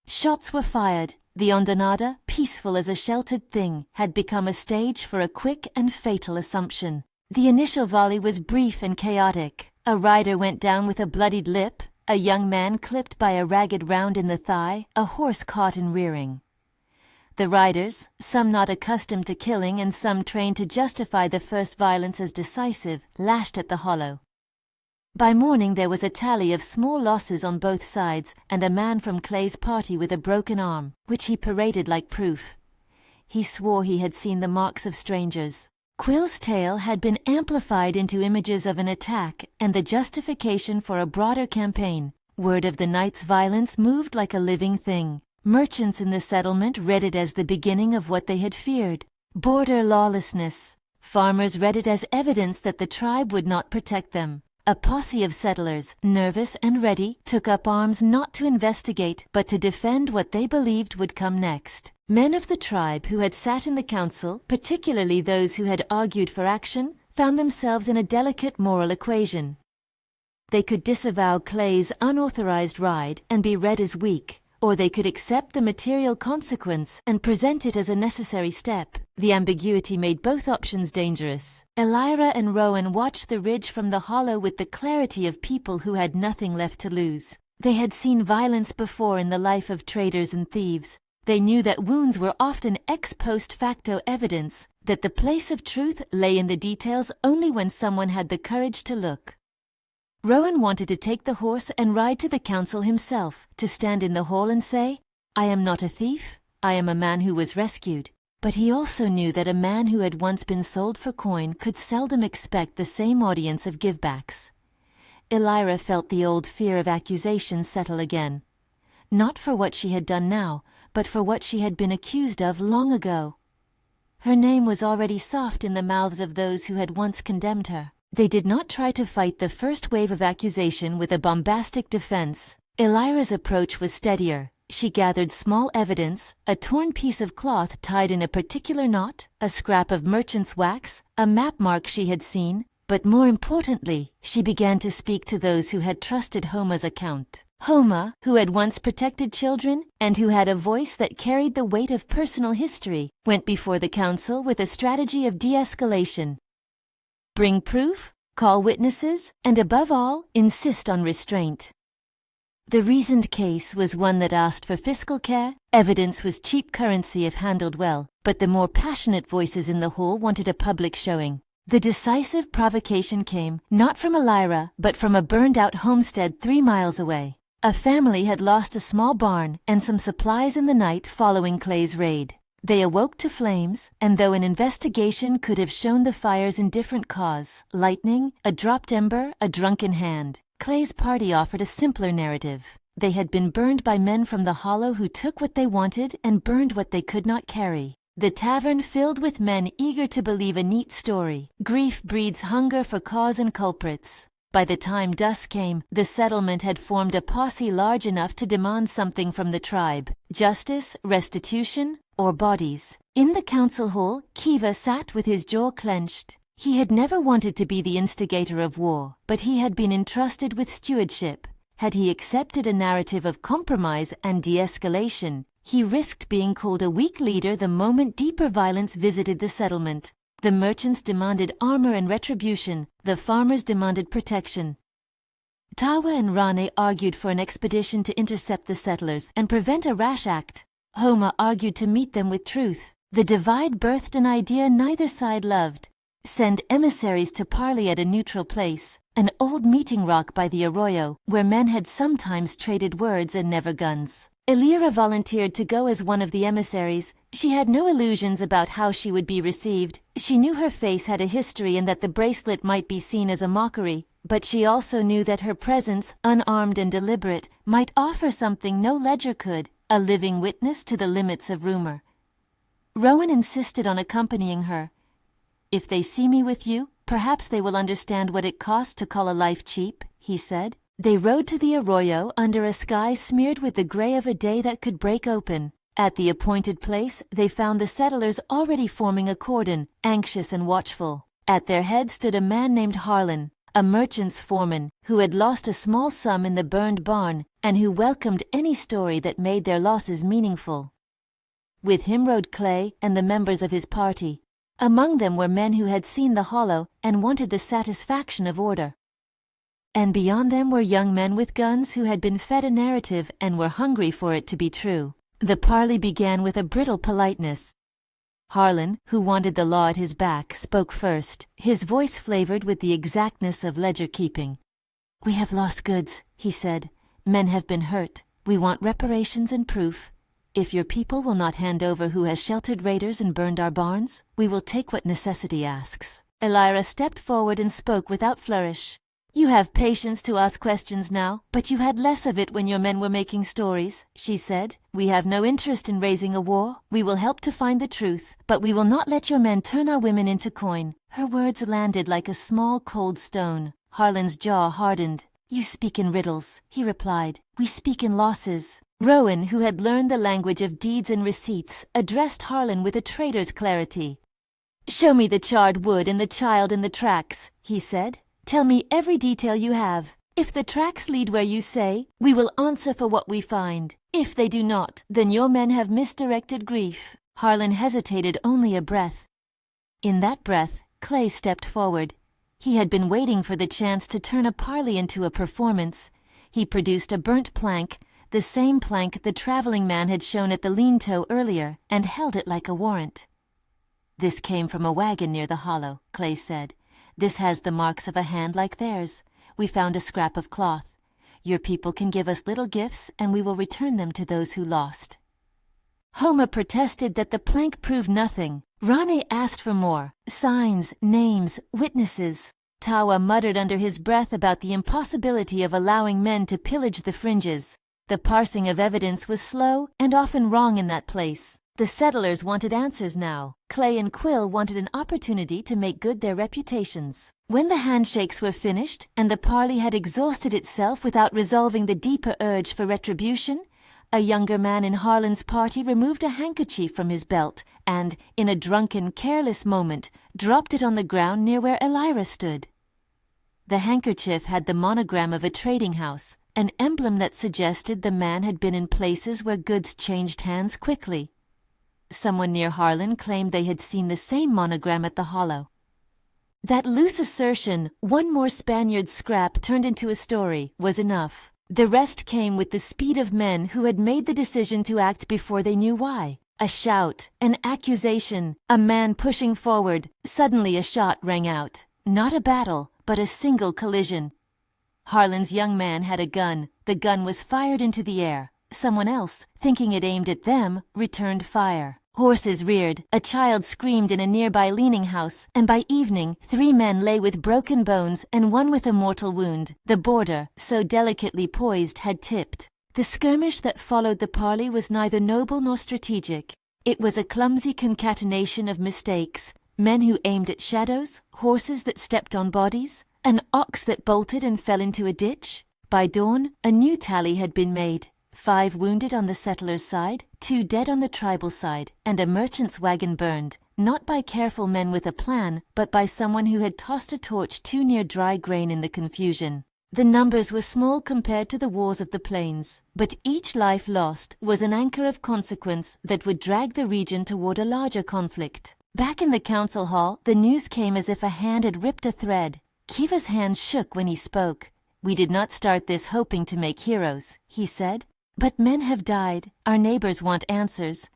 Shots were fired. The Ondonata, peaceful as a sheltered thing, had become a stage for a quick and fatal assumption. The initial volley was brief and chaotic. A rider went down with a bloodied lip, a young man clipped by a ragged round in the thigh, a horse caught in rearing. The riders, some not accustomed to killing and some trained to justify the first violence as decisive, lashed at the hollow. By morning there was a tally of small losses on both sides and a man from Clay's party with a broken arm, which he paraded like proof. He swore he had seen the marks of strangers. Quill's tale had been amplified into images of an attack and the justification for a broader campaign. Word of the night's violence moved like a living thing. Merchants in the settlement read it as the beginning of what they had feared: border lawlessness. Farmers read it as evidence that the tribe would not protect them. A posse of settlers, nervous and ready, took up arms not to investigate but to defend what they believed would come next. Men of the tribe who had sat in the council, particularly those who had argued for action, found themselves in a delicate moral equation. They could disavow Clay's unauthorized ride and be read as weak, or they could accept the material consequence and present it as a necessary step. The ambiguity made both options dangerous. Elira and Rowan watched the ridge from the hollow with the clarity of people who had nothing left to lose. They had seen violence before in the life of traders and thieves. They knew that wounds were often ex post facto evidence, that the place of truth lay in the details only when someone had the courage to look. Rowan wanted to take the horse and ride to the council himself, to stand in the hall and say, "I am not a thief, I am a man who was rescued." But he also knew that a man who had once been sold for coin could seldom expect the same audience of givebacks. Elira felt the old fear of accusation settle again. Not for what she had done now, but for what she had been accused of long ago. Her name was already soft in the mouths of those who had once condemned her. They did not try to fight the first wave of accusation with a bombastic defense. Elira's approach was steadier. She gathered small evidence: a torn piece of cloth tied in a particular knot, a scrap of merchant's wax, a map mark she had seen, but more importantly, she began to speak to those who had trusted Homa's account. Homa, who had once protected children, and who had a voice that carried the weight of personal history, went before the council with a strategy of de-escalation. Bring proof, call witnesses, and above all, insist on restraint. The reasoned case was one that asked for fiscal care. Evidence was cheap currency if handled well, but the more passionate voices in the hall wanted a public showing. The decisive provocation came, not from Elira, but from a burned-out homestead 3 miles away. A family had lost a small barn and some supplies in the night following Clay's raid. They awoke to flames, and though an investigation could have shown the fire's indifferent cause, lightning, a dropped ember, a drunken hand, Clay's party offered a simpler narrative. They had been burned by men from the hollow who took what they wanted and burned what they could not carry. The tavern filled with men eager to believe a neat story. Grief breeds hunger for cause and culprits. By the time dusk came, the settlement had formed a posse large enough to demand something from the tribe: justice, restitution, or bodies. In the council hall, Kiva sat with his jaw clenched. He had never wanted to be the instigator of war, but he had been entrusted with stewardship. Had he accepted a narrative of compromise and de-escalation, he risked being called a weak leader the moment deeper violence visited the settlement. The merchants demanded armor and retribution, the farmers demanded protection. Tawa and Rane argued for an expedition to intercept the settlers and prevent a rash act. Homa argued to meet them with truth. The divide birthed an idea neither side loved: send emissaries to parley at a neutral place, an old meeting rock by the arroyo, where men had sometimes traded words and never guns. Elira volunteered to go as one of the emissaries. She had no illusions about how she would be received. She knew her face had a history and that the bracelet might be seen as a mockery, but she also knew that her presence, unarmed and deliberate, might offer something no ledger could: a living witness to the limits of rumor. Rowan insisted on accompanying her. "If they see me with you, perhaps they will understand what it costs to call a life cheap," he said. They rode to the arroyo under a sky smeared with the gray of a day that could break open. At the appointed place, they found the settlers already forming a cordon, anxious and watchful. At their head stood a man named Harlan, a merchant's foreman, who had lost a small sum in the burned barn, and who welcomed any story that made their losses meaningful. With him rode Clay and the members of his party. Among them were men who had seen the hollow and wanted the satisfaction of order. And beyond them were young men with guns who had been fed a narrative and were hungry for it to be true. The parley began with a brittle politeness. Harlan, who wanted the law at his back, spoke first, his voice flavored with the exactness of ledger-keeping. "We have lost goods," he said. "Men have been hurt. We want reparations and proof. "If your people will not hand over who has sheltered raiders and burned our barns, we will take what necessity asks." Elira stepped forward and spoke without flourish. "You have patience to ask questions now, but you had less of it when your men were making stories," she said. "We have no interest in raising a war. We will help to find the truth, but we will not let your men turn our women into coin." Her words landed like a small cold stone. Harlan's jaw hardened. "You speak in riddles," he replied. "We speak in losses." Rowan, who had learned the language of deeds and receipts, addressed Harlan with a trader's clarity. "Show me the charred wood and the child in the tracks," he said. "Tell me every detail you have. If the tracks lead where you say, we will answer for what we find. If they do not, then your men have misdirected grief." Harlan hesitated only a breath. In that breath, Clay stepped forward. He had been waiting for the chance to turn a parley into a performance. He produced a burnt plank, the same plank the traveling man had shown at the lean-to earlier, and held it like a warrant. "This came from a wagon near the hollow," Clay said. "This has the marks of a hand like theirs. We found a scrap of cloth. Your people can give us little gifts, and we will return them to those who lost." Homa protested that the plank proved nothing. Rane asked for more: signs, names, witnesses. Tawa muttered under his breath about the impossibility of allowing men to pillage the fringes. The parsing of evidence was slow and often wrong in that place. The settlers wanted answers now. Clay and Quill wanted an opportunity to make good their reputations. When the handshakes were finished, and the parley had exhausted itself without resolving the deeper urge for retribution, a younger man in Harlan's party removed a handkerchief from his belt and, in a drunken, careless moment, dropped it on the ground near where Elira stood. The handkerchief had the monogram of a trading house, an emblem that suggested the man had been in places where goods changed hands quickly. Someone near Harlan claimed they had seen the same monogram at the hollow. That loose assertion, "one more Spaniard scrap turned into a story," was enough. The rest came with the speed of men who had made the decision to act before they knew why. A shout, an accusation, a man pushing forward. Suddenly a shot rang out. Not a battle, but a single collision. Harlan's young man had a gun. The gun was fired into the air. Someone else, thinking it aimed at them, returned fire. Horses reared, a child screamed in a nearby leaning house, and by evening 3 men lay with broken bones and one with a mortal wound. The border, so delicately poised, had tipped. The skirmish that followed the parley was neither noble nor strategic. It was a clumsy concatenation of mistakes. Men who aimed at shadows, horses that stepped on bodies, an ox that bolted and fell into a ditch. By dawn, a new tally had been made. 5 wounded on the settlers' side, 2 dead on the tribal side, and a merchant's wagon burned, not by careful men with a plan, but by someone who had tossed a torch too near dry grain in the confusion. The numbers were small compared to the wars of the plains, but each life lost was an anchor of consequence that would drag the region toward a larger conflict. Back in the council hall, the news came as if a hand had ripped a thread. Kiva's hands shook when he spoke. "We did not start this hoping to make heroes," he said. "But men have died. Our neighbors want answers.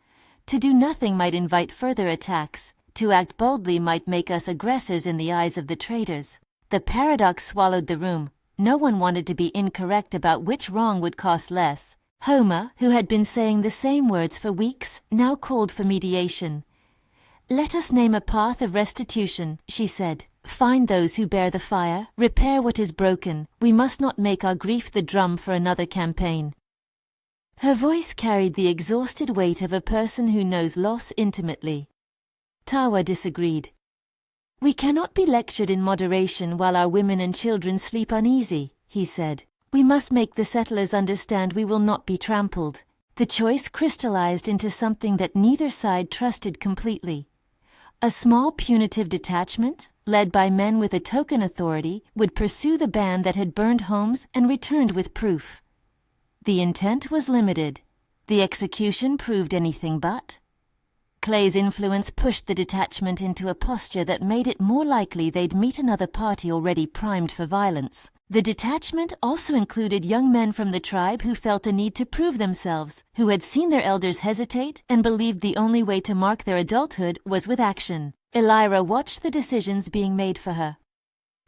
To do nothing might invite further attacks. To act boldly might make us aggressors in the eyes of the traitors." The paradox swallowed the room. No one wanted to be incorrect about which wrong would cost less. Homa, who had been saying the same words for weeks, now called for mediation. "Let us name a path of restitution," she said. "Find those who bear the fire, repair what is broken. We must not make our grief the drum for another campaign." Her voice carried the exhausted weight of a person who knows loss intimately. Tawa disagreed. "We cannot be lectured in moderation while our women and children sleep uneasy," he said. "We must make the settlers understand we will not be trampled." The choice crystallized into something that neither side trusted completely. A small punitive detachment, led by men with a token authority, would pursue the band that had burned homes and returned with proof. The intent was limited. The execution proved anything but. Clay's influence pushed the detachment into a posture that made it more likely they'd meet another party already primed for violence. The detachment also included young men from the tribe who felt a need to prove themselves, who had seen their elders hesitate and believed the only way to mark their adulthood was with action. Elira watched the decisions being made for her.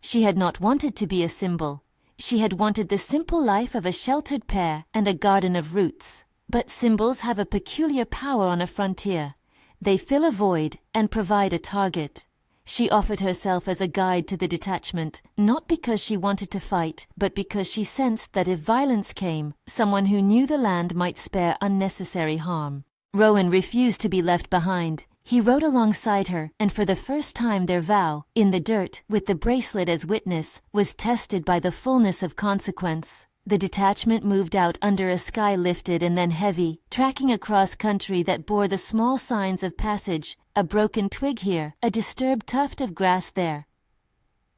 She had not wanted to be a symbol. She had wanted the simple life of a sheltered pair and a garden of roots. But symbols have a peculiar power on a frontier. They fill a void and provide a target. She offered herself as a guide to the detachment, not because she wanted to fight, but because she sensed that if violence came, someone who knew the land might spare unnecessary harm. Rowan refused to be left behind. He rode alongside her, and for the first time their vow, in the dirt, with the bracelet as witness, was tested by the fullness of consequence. The detachment moved out under a sky lifted and then heavy, tracking across country that bore the small signs of passage, a broken twig here, a disturbed tuft of grass there.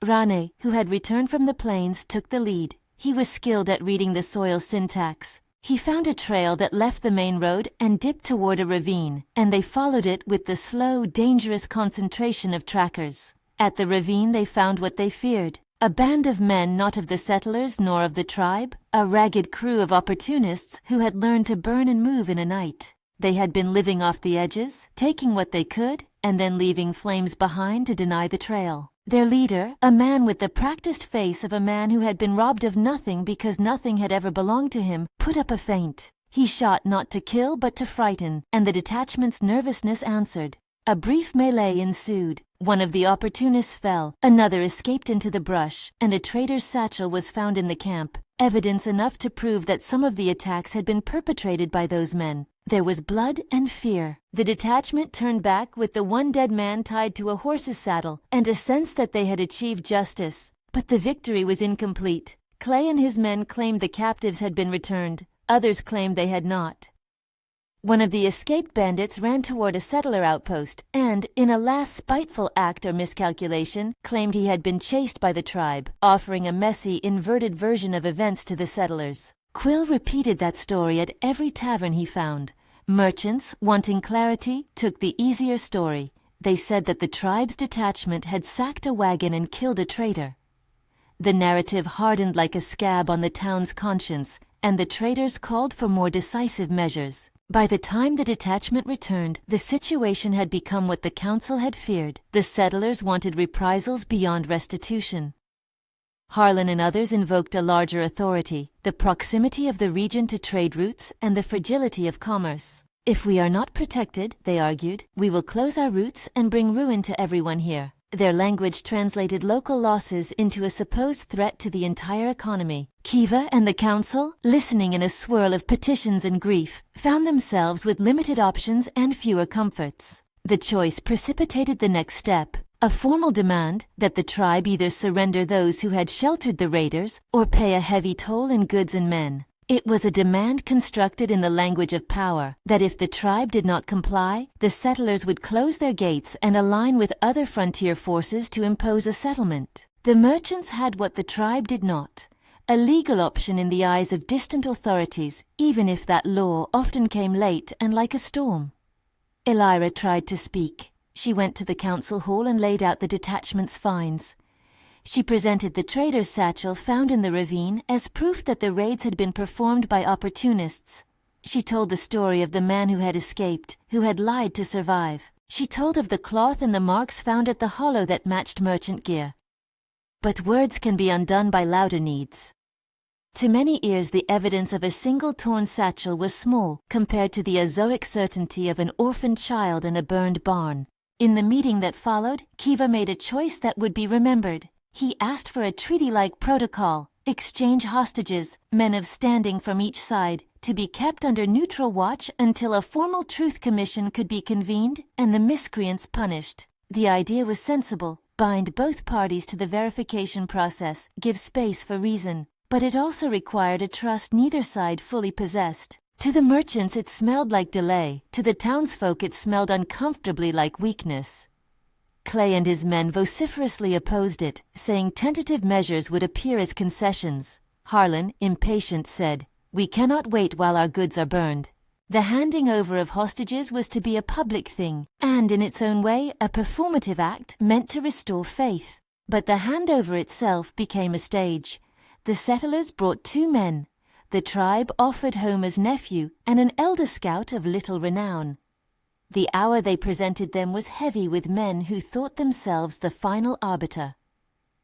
Rane, who had returned from the plains, took the lead. He was skilled at reading the soil syntax. He found a trail that left the main road and dipped toward a ravine, and they followed it with the slow, dangerous concentration of trackers. At the ravine they found what they feared. A band of men not of the settlers nor of the tribe, a ragged crew of opportunists who had learned to burn and move in a night. They had been living off the edges, taking what they could, and then leaving flames behind to deny the trail. Their leader, a man with the practiced face of a man who had been robbed of nothing because nothing had ever belonged to him, put up a feint. He shot not to kill but to frighten, and the detachment's nervousness answered. A brief melee ensued. One of the opportunists fell, another escaped into the brush, and a trader's satchel was found in the camp, evidence enough to prove that some of the attacks had been perpetrated by those men. There was blood and fear. The detachment turned back with the one dead man tied to a horse's saddle, and a sense that they had achieved justice. But the victory was incomplete. Clay and his men claimed the captives had been returned. Others claimed they had not. One of the escaped bandits ran toward a settler outpost and, in a last spiteful act or miscalculation, claimed he had been chased by the tribe, offering a messy, inverted version of events to the settlers. Quill repeated that story at every tavern he found. Merchants, wanting clarity, took the easier story. They said that the tribe's detachment had sacked a wagon and killed a trader. The narrative hardened like a scab on the town's conscience, and the traders called for more decisive measures. By the time the detachment returned, the situation had become what the council had feared. The settlers wanted reprisals beyond restitution. Harlan and others invoked a larger authority, the proximity of the region to trade routes and the fragility of commerce. If we are not protected, they argued, we will close our routes and bring ruin to everyone here. Their language translated local losses into a supposed threat to the entire economy. Kiva and the council, listening in a swirl of petitions and grief, found themselves with limited options and fewer comforts. The choice precipitated the next step, a formal demand that the tribe either surrender those who had sheltered the raiders or pay a heavy toll in goods and men. It was a demand constructed in the language of power, that if the tribe did not comply, the settlers would close their gates and align with other frontier forces to impose a settlement. The merchants had what the tribe did not, a legal option in the eyes of distant authorities, even if that law often came late and like a storm. Elira tried to speak. She went to the council hall and laid out the detachment's fines. She presented the trader's satchel found in the ravine as proof that the raids had been performed by opportunists. She told the story of the man who had escaped, who had lied to survive. She told of the cloth and the marks found at the hollow that matched merchant gear. But words can be undone by louder needs. To many ears the evidence of a single torn satchel was small compared to the azoic certainty of an orphaned child in a burned barn. In the meeting that followed, Kiva made a choice that would be remembered. He asked for a treaty-like protocol, exchange hostages, men of standing from each side, to be kept under neutral watch until a formal truth commission could be convened and the miscreants punished. The idea was sensible, bind both parties to the verification process, give space for reason. But it also required a trust neither side fully possessed. To the merchants it smelled like delay, to the townsfolk it smelled uncomfortably like weakness. Clay and his men vociferously opposed it, saying tentative measures would appear as concessions. Harlan, impatient, said, "We cannot wait while our goods are burned." The handing over of hostages was to be a public thing, and in its own way a performative act meant to restore faith. But the handover itself became a stage. The settlers brought 2 men. The tribe offered Homer's nephew and an elder scout of little renown. The hour they presented them was heavy with men who thought themselves the final arbiter.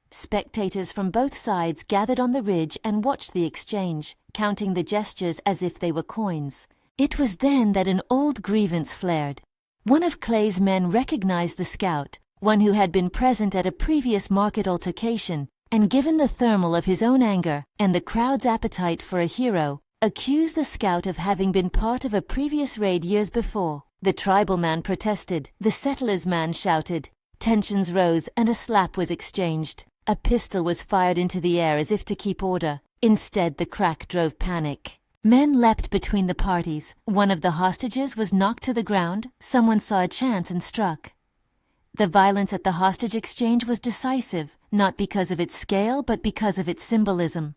Spectators from both sides gathered on the ridge and watched the exchange, counting the gestures as if they were coins. It was then that an old grievance flared. One of Clay's men recognized the scout, one who had been present at a previous market altercation, and given the thermal of his own anger and the crowd's appetite for a hero, accused the scout of having been part of a previous raid years before. The tribal man protested, the settler's man shouted. Tensions rose and a slap was exchanged. A pistol was fired into the air as if to keep order. Instead, the crack drove panic. Men leapt between the parties. One of the hostages was knocked to the ground. Someone saw a chance and struck. The violence at the hostage exchange was decisive, not because of its scale but because of its symbolism.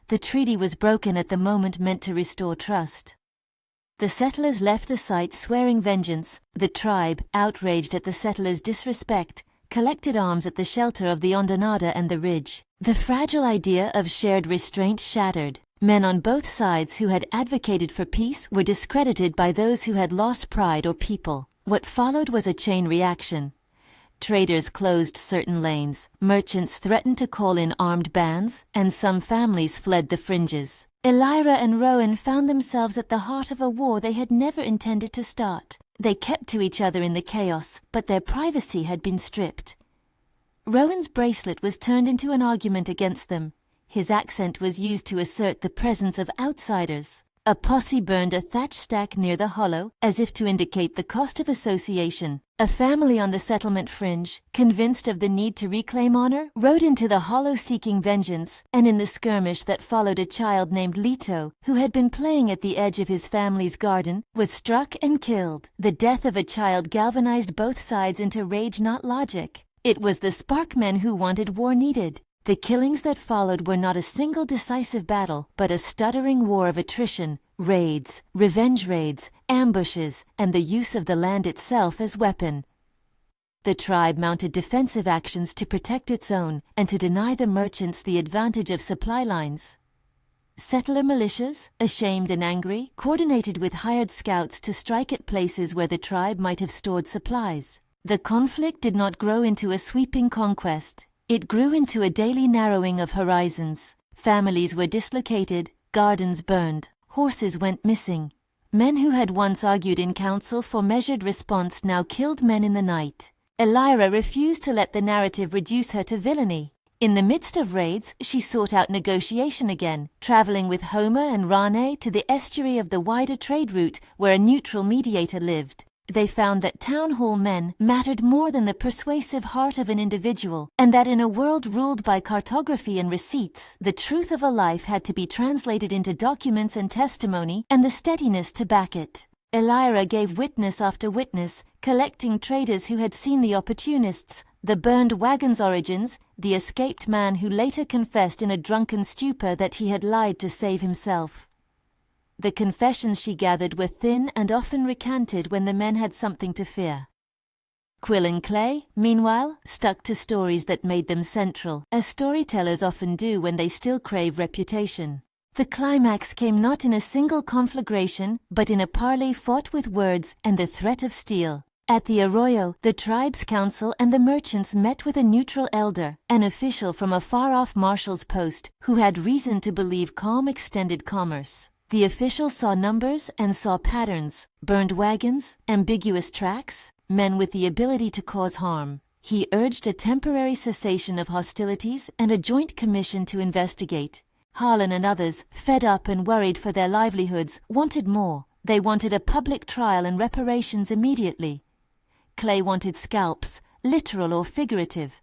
The treaty was broken at the moment meant to restore trust. The settlers left the site swearing vengeance. The tribe, outraged at the settlers' disrespect, collected arms at the shelter of the Ondonada and the ridge. The fragile idea of shared restraint shattered. Men on both sides who had advocated for peace were discredited by those who had lost pride or people. What followed was a chain reaction. Traders closed certain lanes, merchants threatened to call in armed bands, and some families fled the fringes. Elira and Rowan found themselves at the heart of a war they had never intended to start. They kept to each other in the chaos, but their privacy had been stripped. Rowan's bracelet was turned into an argument against them. His accent was used to assert the presence of outsiders. A posse burned a thatch stack near the hollow, as if to indicate the cost of association. A family on the settlement fringe, convinced of the need to reclaim honor, rode into the hollow seeking vengeance, and in the skirmish that followed a child named Lito, who had been playing at the edge of his family's garden, was struck and killed. The death of a child galvanized both sides into rage, not logic. It was the Sparkmen who wanted war needed. The killings that followed were not a single decisive battle, but a stuttering war of attrition, raids, revenge raids, ambushes, and the use of the land itself as weapon. The tribe mounted defensive actions to protect its own and to deny the merchants the advantage of supply lines. Settler militias, ashamed and angry, coordinated with hired scouts to strike at places where the tribe might have stored supplies. The conflict did not grow into a sweeping conquest. It grew into a daily narrowing of horizons. Families were dislocated, gardens burned, horses went missing. Men who had once argued in council for measured response now killed men in the night. Elira refused to let the narrative reduce her to villainy. In the midst of raids, she sought out negotiation again, traveling with Homer and Rane to the estuary of the wider trade route where a neutral mediator lived. They found that town hall men mattered more than the persuasive heart of an individual, and that in a world ruled by cartography and receipts, the truth of a life had to be translated into documents and testimony, and the steadiness to back it. Elira gave witness after witness, collecting traders who had seen the opportunists, the burned wagon's origins, the escaped man who later confessed in a drunken stupor that he had lied to save himself. The confessions she gathered were thin and often recanted when the men had something to fear. Quill and Clay, meanwhile, stuck to stories that made them central, as storytellers often do when they still crave reputation. The climax came not in a single conflagration, but in a parley fought with words and the threat of steel. At the arroyo, the tribe's council and the merchants met with a neutral elder, an official from a far-off marshal's post, who had reason to believe calm extended commerce. The official saw numbers and saw patterns, burned wagons, ambiguous tracks, men with the ability to cause harm. He urged a temporary cessation of hostilities and a joint commission to investigate. Harlan and others, fed up and worried for their livelihoods, wanted more. They wanted a public trial and reparations immediately. Clay wanted scalps, literal or figurative.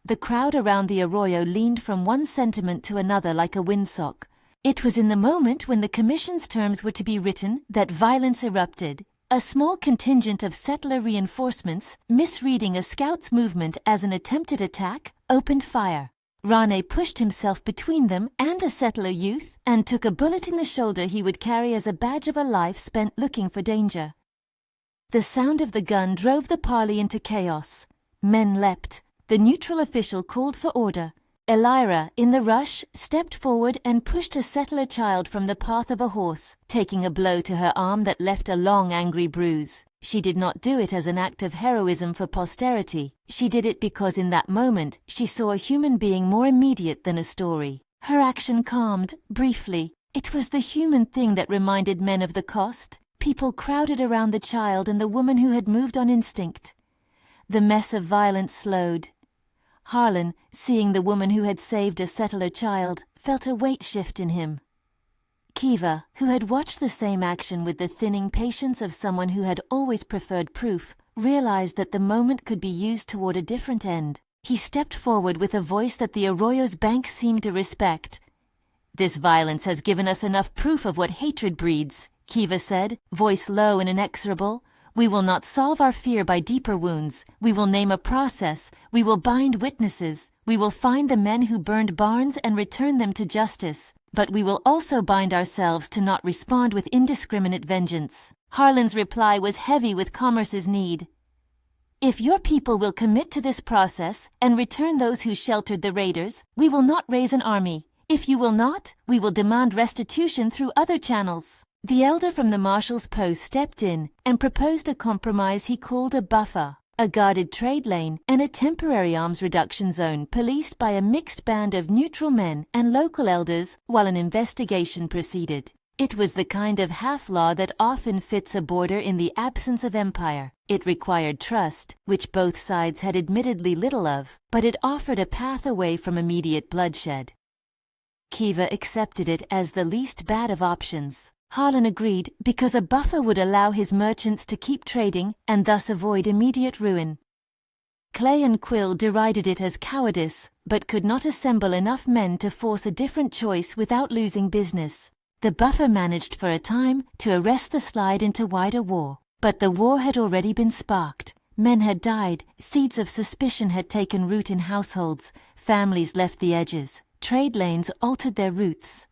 The crowd around the arroyo leaned from one sentiment to another like a windsock. It was in the moment when the commission's terms were to be written that violence erupted. A small contingent of settler reinforcements, misreading a scout's movement as an attempted attack, opened fire. Rane pushed himself between them and a settler youth and took a bullet in the shoulder he would carry as a badge of a life spent looking for danger. The sound of the gun drove the parley into chaos. Men leapt. The neutral official called for order. Elira, in the rush, stepped forward and pushed a settler child from the path of a horse, taking a blow to her arm that left a long, angry bruise. She did not do it as an act of heroism for posterity. She did it because in that moment she saw a human being more immediate than a story. Her action calmed, briefly, It was the human thing that reminded men of the cost. People crowded around the child and the woman who had moved on instinct. The mess of violence slowed. Harlan, seeing the woman who had saved a settler child, felt a weight shift in him. Kiva, who had watched the same action with the thinning patience of someone who had always preferred proof, realized that the moment could be used toward a different end. He stepped forward with a voice that the Arroyo's bank seemed to respect. "This violence has given us enough proof of what hatred breeds," Kiva said, voice low and inexorable. "We will not solve our fear by deeper wounds. We will name a process. We will bind witnesses. We will find the men who burned barns and return them to justice. But we will also bind ourselves to not respond with indiscriminate vengeance." Harlan's reply was heavy with commerce's need. "If your people will commit to this process and return those who sheltered the raiders, we will not raise an army. If you will not, we will demand restitution through other channels." The elder from the marshal's post stepped in and proposed a compromise he called a buffer, a guarded trade lane, and a temporary arms reduction zone policed by a mixed band of neutral men and local elders while an investigation proceeded. It was the kind of half-law that often fits a border in the absence of empire. It required trust, which both sides had admittedly little of, but it offered a path away from immediate bloodshed. Kiva accepted it as the least bad of options. Harlan agreed because a buffer would allow his merchants to keep trading and thus avoid immediate ruin. Clay and Quill derided it as cowardice, but could not assemble enough men to force a different choice without losing business. The buffer managed for a time to arrest the slide into wider war, but the war had already been sparked. Men had died, seeds of suspicion had taken root in households, families left the edges, trade lanes altered their routes.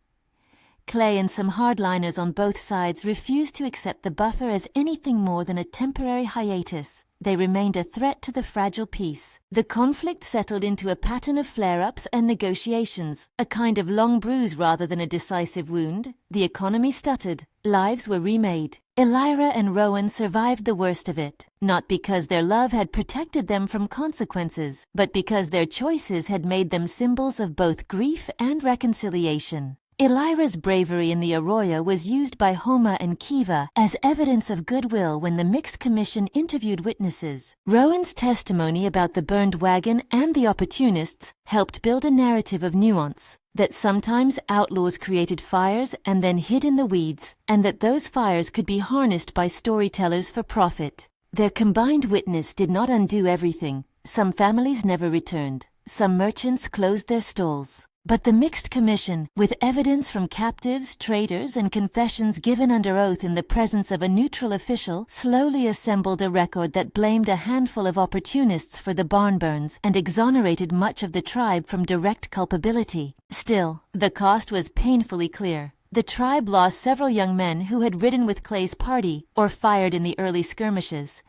Clay and some hardliners on both sides refused to accept the buffer as anything more than a temporary hiatus. They remained a threat to the fragile peace. The conflict settled into a pattern of flare-ups and negotiations, a kind of long bruise rather than a decisive wound. The economy stuttered. Lives were remade. Elira and Rowan survived the worst of it, not because their love had protected them from consequences, but because their choices had made them symbols of both grief and reconciliation. Elira's bravery in the Arroyo was used by Homa and Kiva as evidence of goodwill when the Mixed Commission interviewed witnesses. Rowan's testimony about the burned wagon and the opportunists helped build a narrative of nuance, that sometimes outlaws created fires and then hid in the weeds, and that those fires could be harnessed by storytellers for profit. Their combined witness did not undo everything. Some families never returned. Some merchants closed their stalls. But the Mixed Commission, with evidence from captives, traders, and confessions given under oath in the presence of a neutral official, slowly assembled a record that blamed a handful of opportunists for the barn burns and exonerated much of the tribe from direct culpability. Still, the cost was painfully clear. The tribe lost several young men who had ridden with Clay's party or fired in the early skirmishes.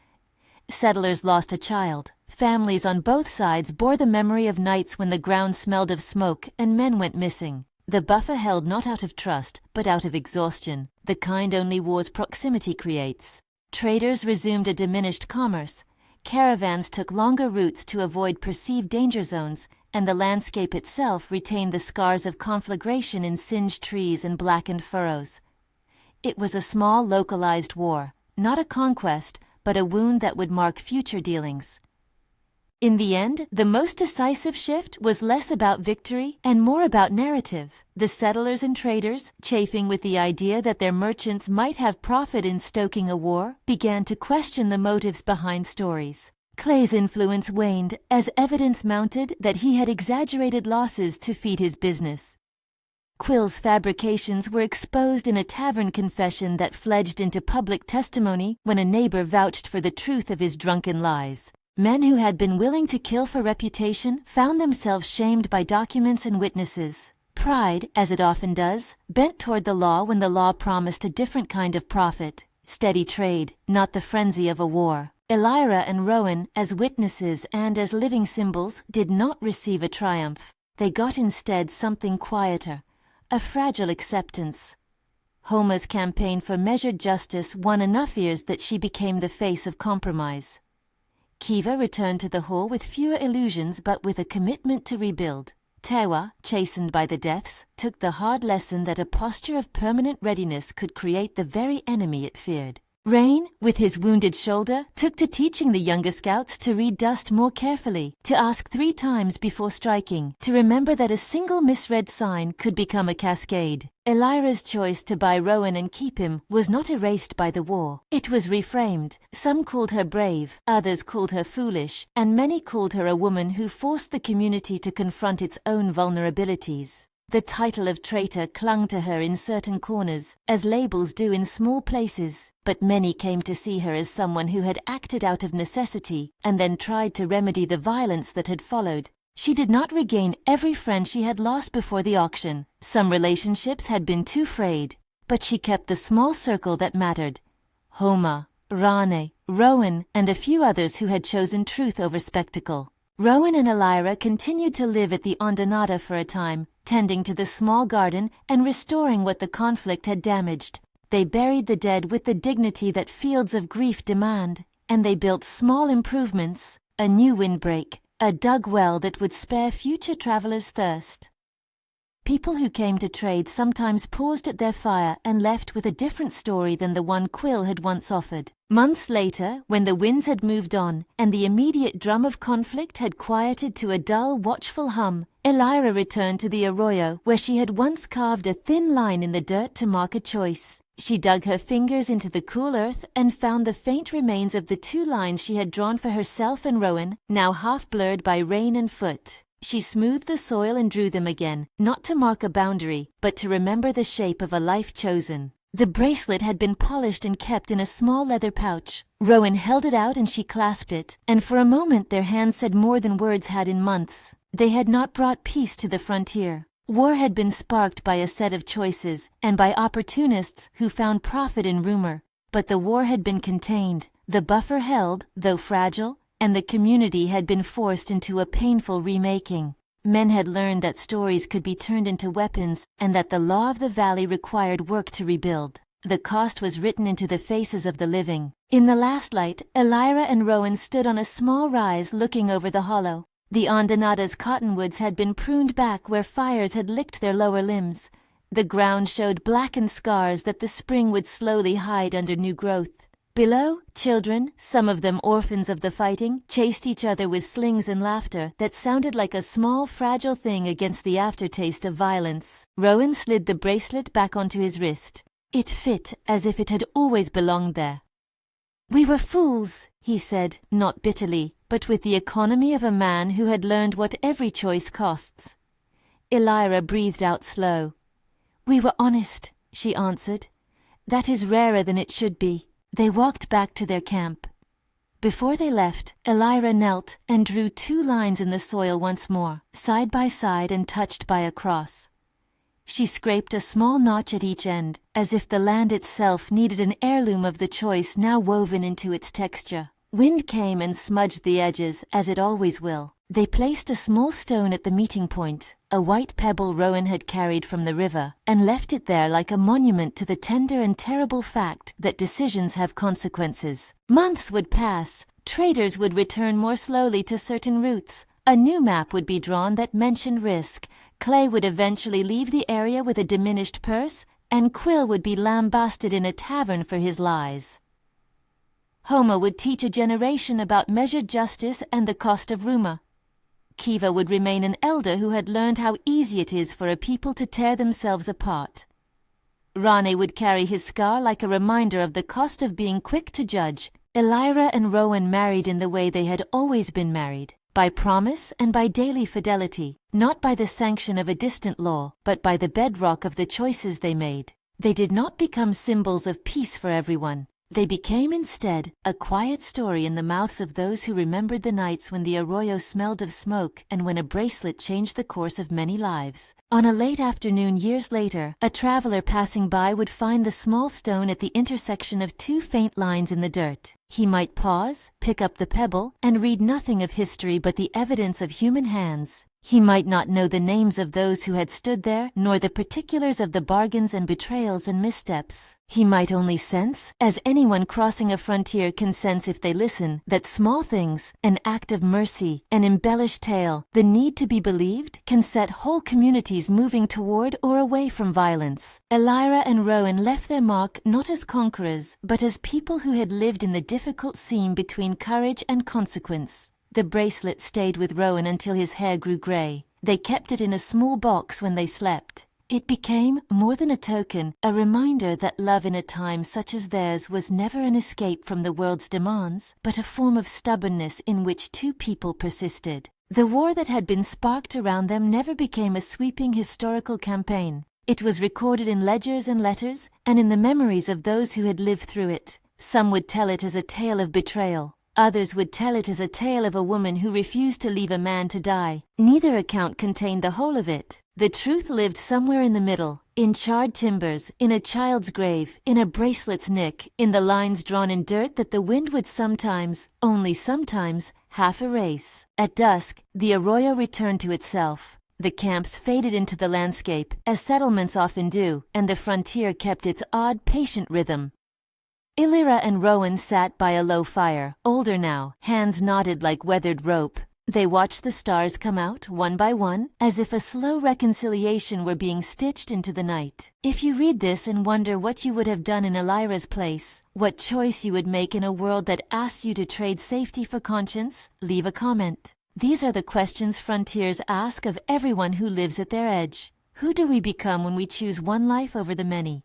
Settlers lost a child. Families on both sides bore the memory of nights when the ground smelled of smoke and men went missing. The buffer held not out of trust, but out of exhaustion, the kind only war's proximity creates. Traders resumed a diminished commerce. Caravans took longer routes to avoid perceived danger zones, and the landscape itself retained the scars of conflagration in singed trees and blackened furrows. It was a small, localized war, not a conquest, but a wound that would mark future dealings. In the end, the most decisive shift was less about victory and more about narrative. The settlers and traders, chafing with the idea that their merchants might have profit in stoking a war, began to question the motives behind stories. Clay's influence waned as evidence mounted that he had exaggerated losses to feed his business. Quill's fabrications were exposed in a tavern confession that fledged into public testimony when a neighbor vouched for the truth of his drunken lies. Men who had been willing to kill for reputation found themselves shamed by documents and witnesses. Pride, as it often does, bent toward the law when the law promised a different kind of profit. Steady trade, not the frenzy of a war. Elira and Rowan, as witnesses and as living symbols, did not receive a triumph. They got instead something quieter, a fragile acceptance. Homa's campaign for measured justice won enough ears that she became the face of compromise. Kiva returned to the hall with fewer illusions but with a commitment to rebuild. Tewa, chastened by the deaths, took the hard lesson that a posture of permanent readiness could create the very enemy it feared. Rain, with his wounded shoulder, took to teaching the younger scouts to read dust more carefully, to ask 3 times before striking, to remember that a single misread sign could become a cascade. Elira's choice to buy Rowan and keep him was not erased by the war. It was reframed. Some called her brave, others called her foolish, and many called her a woman who forced the community to confront its own vulnerabilities. The title of traitor clung to her in certain corners, as labels do in small places, but many came to see her as someone who had acted out of necessity and then tried to remedy the violence that had followed. She did not regain every friend she had lost before the auction. Some relationships had been too frayed, but she kept the small circle that mattered. Homa, Rane, Rowan, and a few others who had chosen truth over spectacle. Rowan and Elira continued to live at the Ondonata for a time, tending to the small garden and restoring what the conflict had damaged. They buried the dead with the dignity that fields of grief demand, and they built small improvements, a new windbreak, a dug well that would spare future travelers' thirst. People who came to trade sometimes paused at their fire and left with a different story than the one Quill had once offered. Months later, when the winds had moved on and the immediate drum of conflict had quieted to a dull, watchful hum, Elira returned to the arroyo where she had once carved a thin line in the dirt to mark a choice. She dug her fingers into the cool earth and found the faint remains of the 2 lines she had drawn for herself and Rowan, now half blurred by rain and foot. She smoothed the soil and drew them again, not to mark a boundary, but to remember the shape of a life chosen. The bracelet had been polished and kept in a small leather pouch. Rowan held it out and she clasped it, and for a moment their hands said more than words had in months. They had not brought peace to the frontier. War had been sparked by a set of choices, and by opportunists who found profit in rumor. But the war had been contained, the buffer held, though fragile, and the community had been forced into a painful remaking. Men had learned that stories could be turned into weapons, and that the law of the valley required work to rebuild. The cost was written into the faces of the living. In the last light, Elira and Rowan stood on a small rise looking over the hollow. The Ondonata's cottonwoods had been pruned back where fires had licked their lower limbs. The ground showed blackened scars that the spring would slowly hide under new growth. Below, children, some of them orphans of the fighting, chased each other with slings and laughter that sounded like a small, fragile thing against the aftertaste of violence. Rowan slid the bracelet back onto his wrist. It fit as if it had always belonged there. "We were fools," he said, not bitterly, but with the economy of a man who had learned what every choice costs. Elira breathed out slow. "We were honest," she answered. "That is rarer than it should be." They walked back to their camp. Before they left, Elira knelt and drew 2 lines in the soil once more, side by side and touched by a cross. She scraped a small notch at each end, as if the land itself needed an heirloom of the choice now woven into its texture. Wind came and smudged the edges, as it always will. They placed a small stone at the meeting point, a white pebble Rowan had carried from the river, and left it there like a monument to the tender and terrible fact that decisions have consequences. Months would pass. Traders would return more slowly to certain routes. A new map would be drawn that mentioned risk. Clay would eventually leave the area with a diminished purse, and Quill would be lambasted in a tavern for his lies. Homa would teach a generation about measured justice and the cost of rumor. Kiva would remain an elder who had learned how easy it is for a people to tear themselves apart. Rane would carry his scar like a reminder of the cost of being quick to judge. Elira and Rowan married in the way they had always been married, by promise and by daily fidelity, not by the sanction of a distant law, but by the bedrock of the choices they made. They did not become symbols of peace for everyone. They became instead a quiet story in the mouths of those who remembered the nights when the arroyo smelled of smoke and when a bracelet changed the course of many lives. On a late afternoon years later, a traveler passing by would find the small stone at the intersection of 2 faint lines in the dirt. He might pause, pick up the pebble, and read nothing of history but the evidence of human hands. He might not know the names of those who had stood there, nor the particulars of the bargains and betrayals and missteps. He might only sense, as anyone crossing a frontier can sense if they listen, that small things, an act of mercy, an embellished tale, the need to be believed, can set whole communities moving toward or away from violence. Elira and Rowan left their mark not as conquerors, but as people who had lived in the difficult seam between courage and consequence. The bracelet stayed with Rowan until his hair grew grey. They kept it in a small box when they slept. It became, more than a token, a reminder that love in a time such as theirs was never an escape from the world's demands, but a form of stubbornness in which two people persisted. The war that had been sparked around them never became a sweeping historical campaign. It was recorded in ledgers and letters, and in the memories of those who had lived through it. Some would tell it as a tale of betrayal. Others would tell it as a tale of a woman who refused to leave a man to die. Neither account contained the whole of it. The truth lived somewhere in the middle, in charred timbers, in a child's grave, in a bracelet's nick, in the lines drawn in dirt that the wind would sometimes, only sometimes, half erase. At dusk, the arroyo returned to itself. The camps faded into the landscape, as settlements often do, and the frontier kept its odd, patient rhythm. Elira and Rowan sat by a low fire, older now, hands knotted like weathered rope. They watched the stars come out, one by one, as if a slow reconciliation were being stitched into the night. If you read this and wonder what you would have done in Elira's place, what choice you would make in a world that asks you to trade safety for conscience, leave a comment. These are the questions frontiers ask of everyone who lives at their edge. Who do we become when we choose one life over the many?